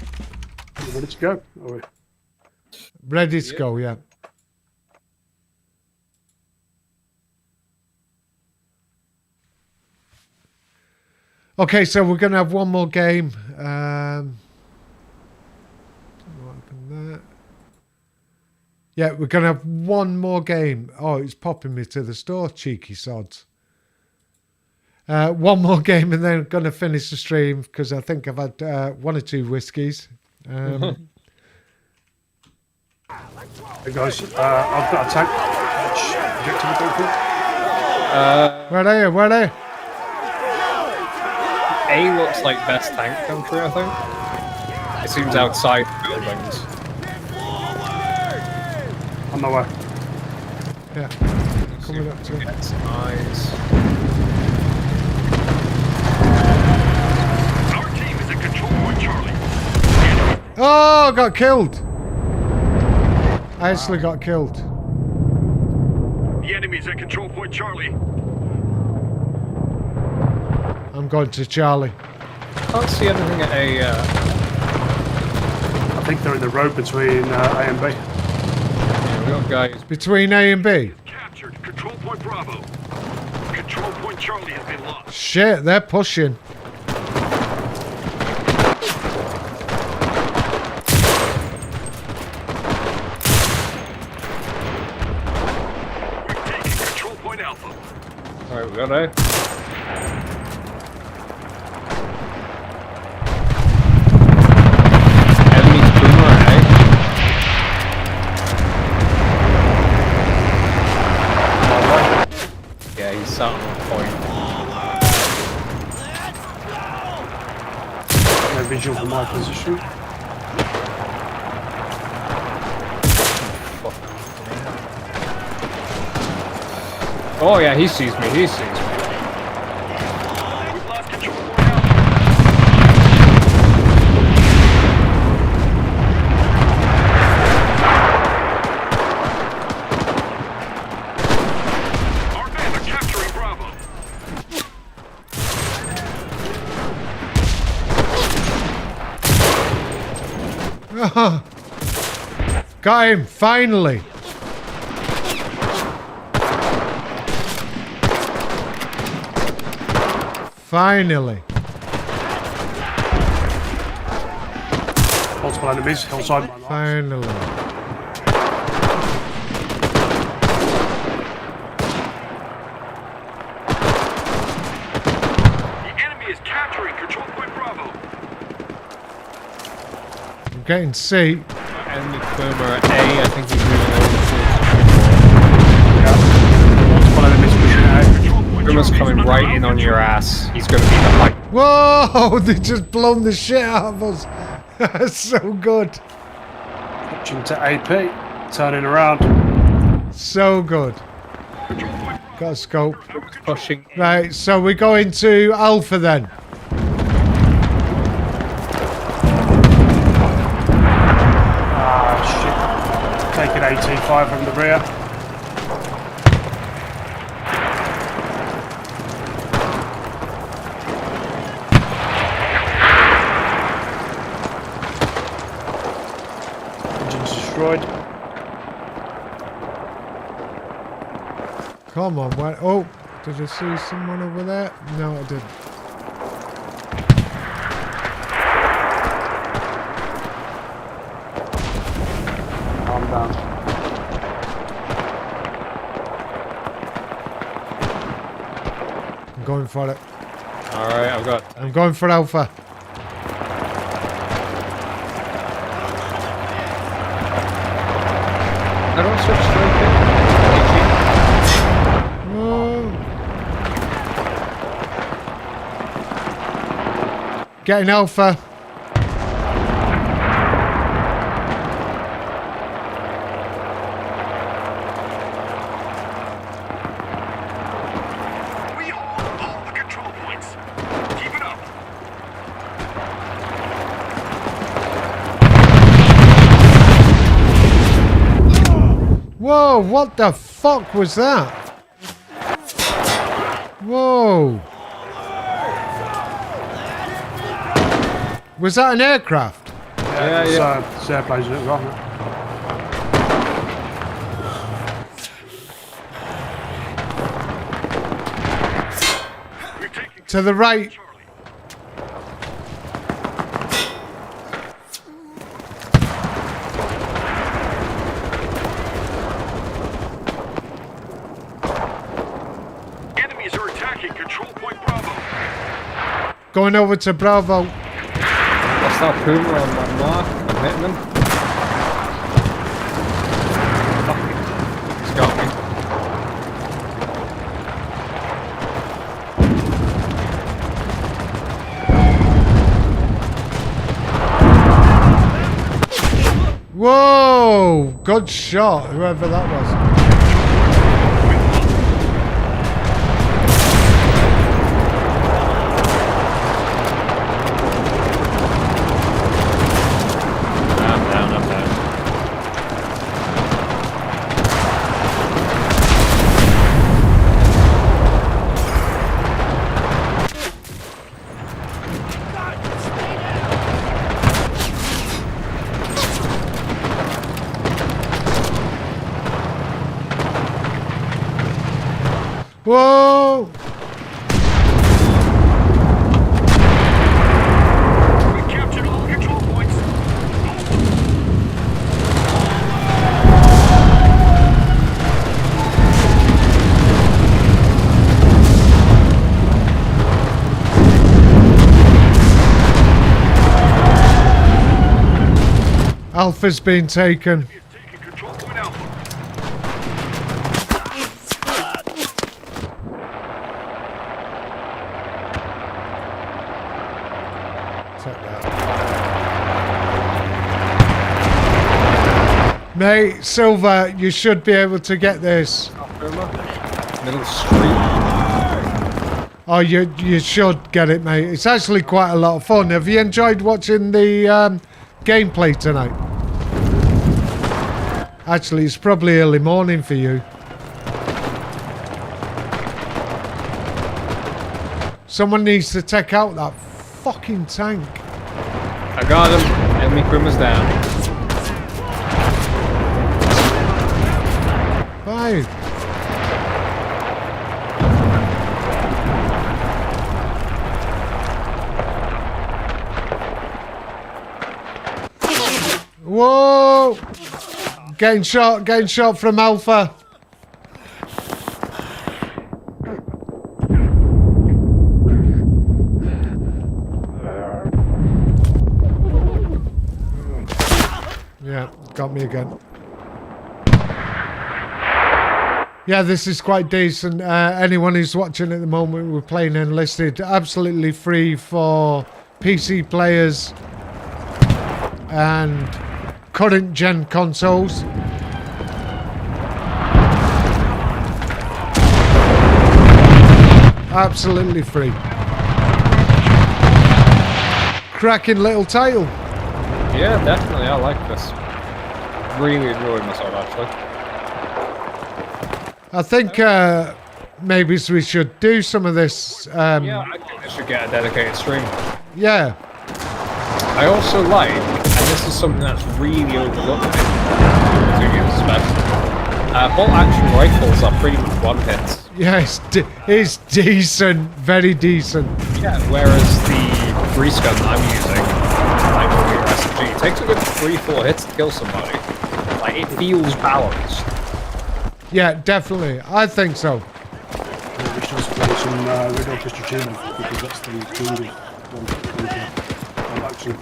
You ready to go? Or... Ready to go, yeah. Okay, so we're going to have one more game. What happened there? Yeah, we're going to have one more game. Oh, it's popping me to the store, cheeky sods. One more game and then I'm going to finish the stream because I think I've had 1 or 2 whiskies. Hey guys, I've got a tank. Which objective we go for? Where are you? Where are you? A looks like best tank country, I think. It seems outside buildings. On my way. Yeah. Coming up to him. It's nice. Our team is at control point Charlie. Oh, I got killed. I actually got killed. The enemy is at control point Charlie. I'm going to Charlie. Can't see anything at A. I think they're in the road between A and B. Yeah, we got guys. Between A and B. Captured control point Bravo. Control point Charlie has been lost. Shit, they're pushing. We're taking control point Alpha. Alright, we got A. Enemy boomer at A. Yeah, he's sat on the point. No visual from my position. Oh yeah, he sees me, he sees me. We've lost control point Alpha. Our men are capturing Bravo. Got him, finally. Finally. Multiple enemies, hillside. Finally. The enemy is capturing control point Bravo. I'm getting C. Enemy boomer at A, I think he's moving Multiple enemies pushing A. Control point Boomer's Charlie is coming under right our in on control. your ass. He's gonna be the height. Whoa, they just blown the shit out of us. That's so good. Pushing to AP. Turning around. So good. Control point Got a scope. Pushing in. Right, so we're going to Alpha then. Ah, shit. Taking AT5 from the rear. Engine's destroyed. Come on, where? Oh, did I see someone over there? No, I didn't. Calm down. I'm going for it. Alright, I've got. I'm going for Alpha. I don't switch to Oh, Getting Alpha. We hold all the control points. Keep it up. Whoa, what the fuck was that? Whoa. Was that an aircraft? It's airplanes that are on it. We've taken To the right. Charlie. Enemies are attacking Control Point Bravo. Going over to Bravo. What's that Puma on that mark? I'm hitting them. Fuck. He's got me. Whoa! Good shot, whoever that was. I'm down, I'm down. Whoa! We've captured all the control points. Alpha's been taken. We've taken Control Point Alpha. Take that. Mate, Silver, you should be able to get this. Puma. Middle street. Oh, you should get it, mate. It's actually quite a lot of fun. Have you enjoyed watching the gameplay tonight? Actually, it's probably early morning for you. Someone needs to take out that fucking tank. I got him. Enemy Puma's down. Fine. Whoa! Getting shot from Alpha. Yeah, got me again. Yeah, this is quite decent. Anyone who's watching at the moment, we're playing Enlisted. Absolutely free for PC players and current gen consoles. Absolutely free. Cracking little title. Yeah, definitely. I like this. Really enjoying myself, actually. I think maybe we should do some of this. Yeah, I think I should get a dedicated stream. Yeah. I also like, and this is something that's really overlooked in video games especially, bolt action rifles are pretty much one hits. Yeah, it's decent. Very decent. Yeah, whereas the grease gun that I'm using, like your SMG, it takes a good 3-4 hits to kill somebody. Like, it feels balanced. Yeah, definitely. I think so. We should just play some Red Orchestra Achievement because that's the jungle one. Actually,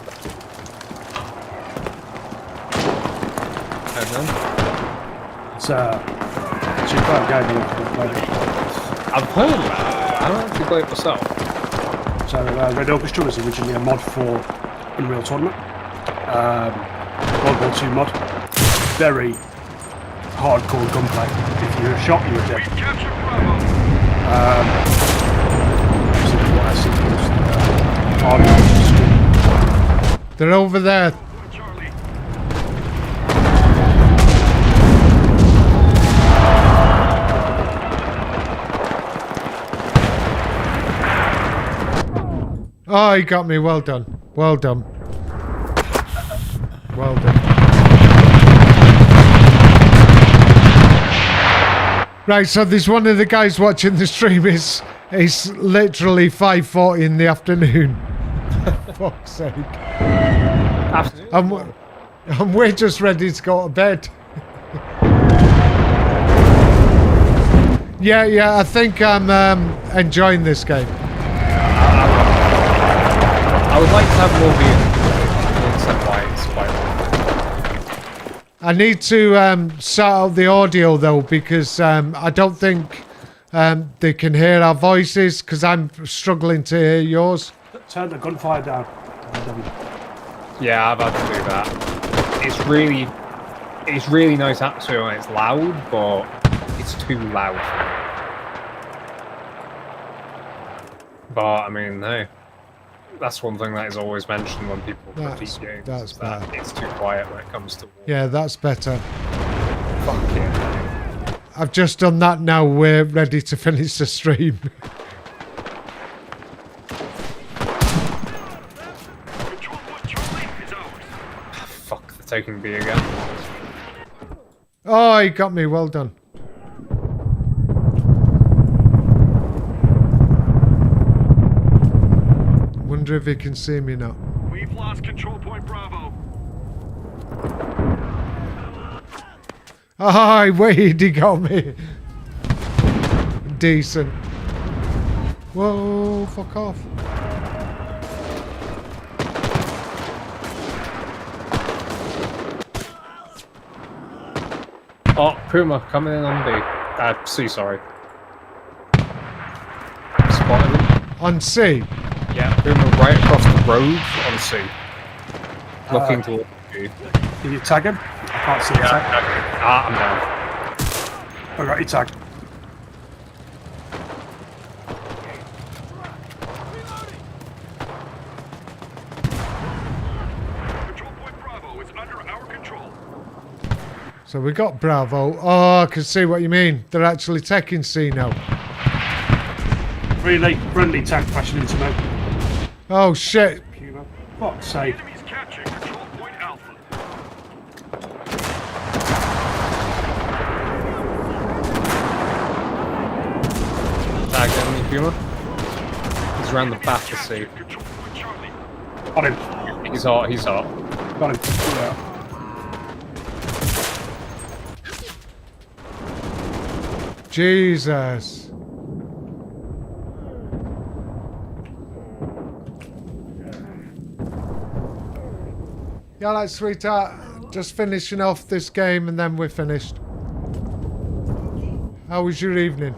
And then, it's quite a game. I've played it. I've heard about it, but I don't actually play it myself. So So Red Orchestra was originally a mod for Unreal Tournament. World War II mod. Very hardcore gunplay. If you were shot, you were dead. We've captured Bravo. So what I see was hard. They're over there. Charlie. Oh, he got me. Well done. Well done. Well done. Right, so there's one of the guys watching the stream is literally 5:40 in the afternoon. Fuck's sake. Afternoon. And we're just ready to go to bed. Yeah, I think I'm enjoying this game. I would like to have more viewing. Why it's quite. I need to sort out the audio though, because I don't think they can hear our voices, because I'm struggling to hear yours. Turn the gunfire down. Yeah, I've had to do that. It's really nice atmosphere when it's loud, but it's too loud for me. But I mean, hey, that's one thing that is always mentioned when people critique games. That's Is that bad. it's too quiet when it comes to war. Yeah, that's better. Fuck yeah. I've just done that now. We're ready to finish the stream. Control point Charlie is ours. Fuck, they're taking B again. Oh, he got me. Well done. Wonder if he can see me now. We've lost control point Bravo. Oh, wait, he got me. Decent. Whoa, fuck off. Oh, Puma coming in on B. C, sorry. Spotted him. On C. Yeah, Puma right across the road on C. Looking towards B. Can you tag him? I can't see the tag. I'm down. I got your tag. Control point Bravo is under our control. So we got Bravo. Oh, I can see what you mean. They're actually taking C now. Really friendly tag crashing into me. Oh, shit. Puma. Fuck's sake. Enemies captured control point Alpha. Tag enemy Puma. He's around the back of C. Control point Charlie. Got him. He's hot, he's hot. Got him. Yeah. Jesus. Yeah, like sweetheart. Just finishing off this game and then we're finished. How was your evening?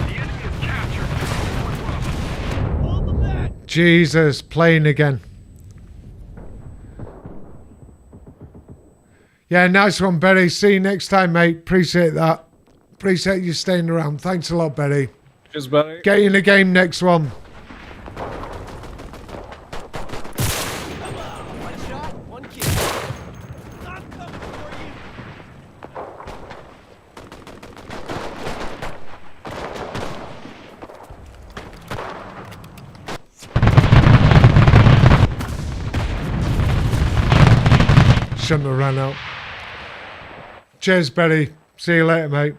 The enemy is captured control point Bravo. Jesus, playing again. Yeah, nice one, Berry. See you next time, mate. Appreciate that. Appreciate you staying around. Thanks a lot, Berry. Just buddy. Get in the game next one. Shouldn't have ran out. Cheers, Berry. See you later, mate.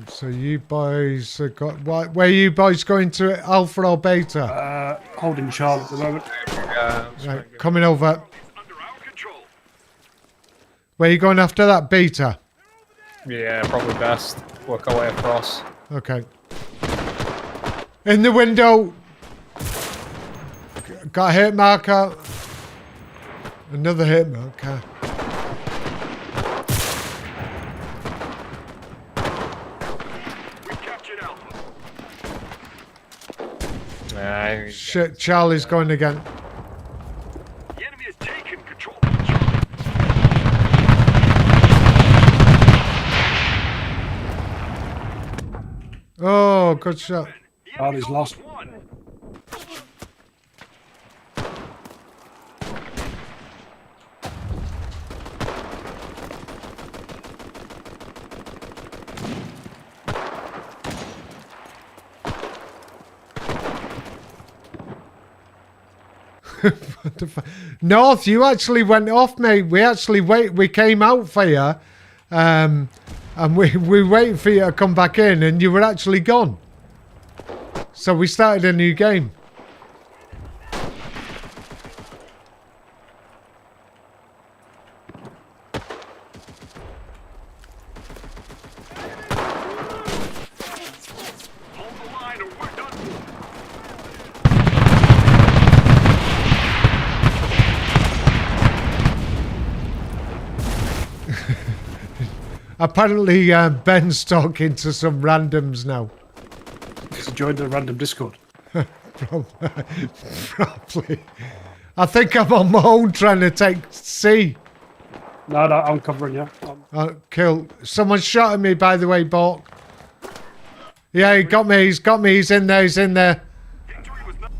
So you boys have got... Where are you boys going to? Alpha or Beta? Holding Charlie at the moment. Right, coming over. Under our control. Where are you going after that? Beta? Yeah, probably best. Work our way across. Okay. In the window. Got a hit marker. Another hit marker. We captured Alpha. Shit, Charlie's going again. The enemy has taken control of Charlie. Oh, good shot. The Charlie's enemy's lost. one. What the North, you actually went off, mate. We came out for you. And we waited for you to come back in and you were actually gone. So we started a new game. Hold the line or we're done for. Apparently, Ben's talking to some randoms now. He's joined the random Discord. Probably. I think I'm on my own trying to take C. No, I'm covering you. Kill. Someone shot at me, by the way, Bork. Yeah, he got me. He's got me. He's in there. He's in there. Victory was not.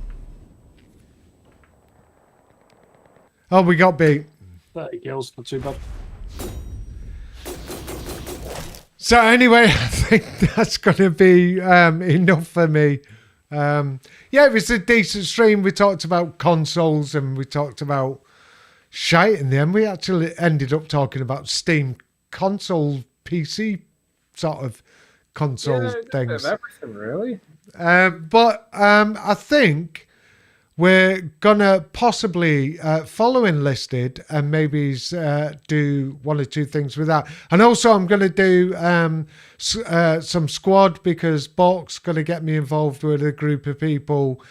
Oh, we got beat. 30 kills, not too bad. So anyway, I think that's going to be enough for me. Yeah, it was a decent stream. We talked about consoles and we talked about shite in the end. We actually ended up talking about Steam console, PC sort of console things. Everything, really. But I think we're gonna possibly follow Enlisted and maybe do one or two things with that. And also I'm gonna do some squad because Bork's gonna get me involved with a group of people,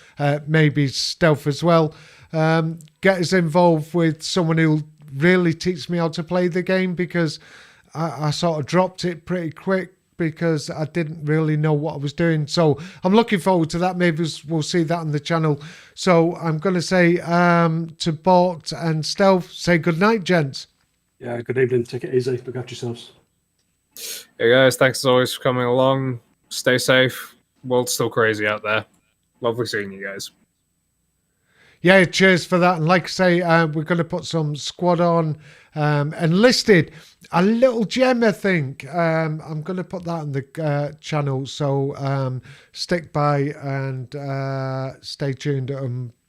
maybe Stealth as well. Get us involved with someone who'll really teach me how to play the game because I sort of dropped it pretty quick because I didn't really know what I was doing. So I'm looking forward to that. Maybe we'll see that on the channel. So I'm going to say to Bork and Stealth, say good night, gents. Yeah, good evening. Take it easy. Look after yourselves. Hey guys, thanks as always for coming along. Stay safe. World's still crazy out there. Lovely seeing you guys. Yeah, cheers for that. And like I say, we're going to put some squad on. Enlisted, a little gem, I think. I'm going to put that on the channel. So stick by and stay tuned.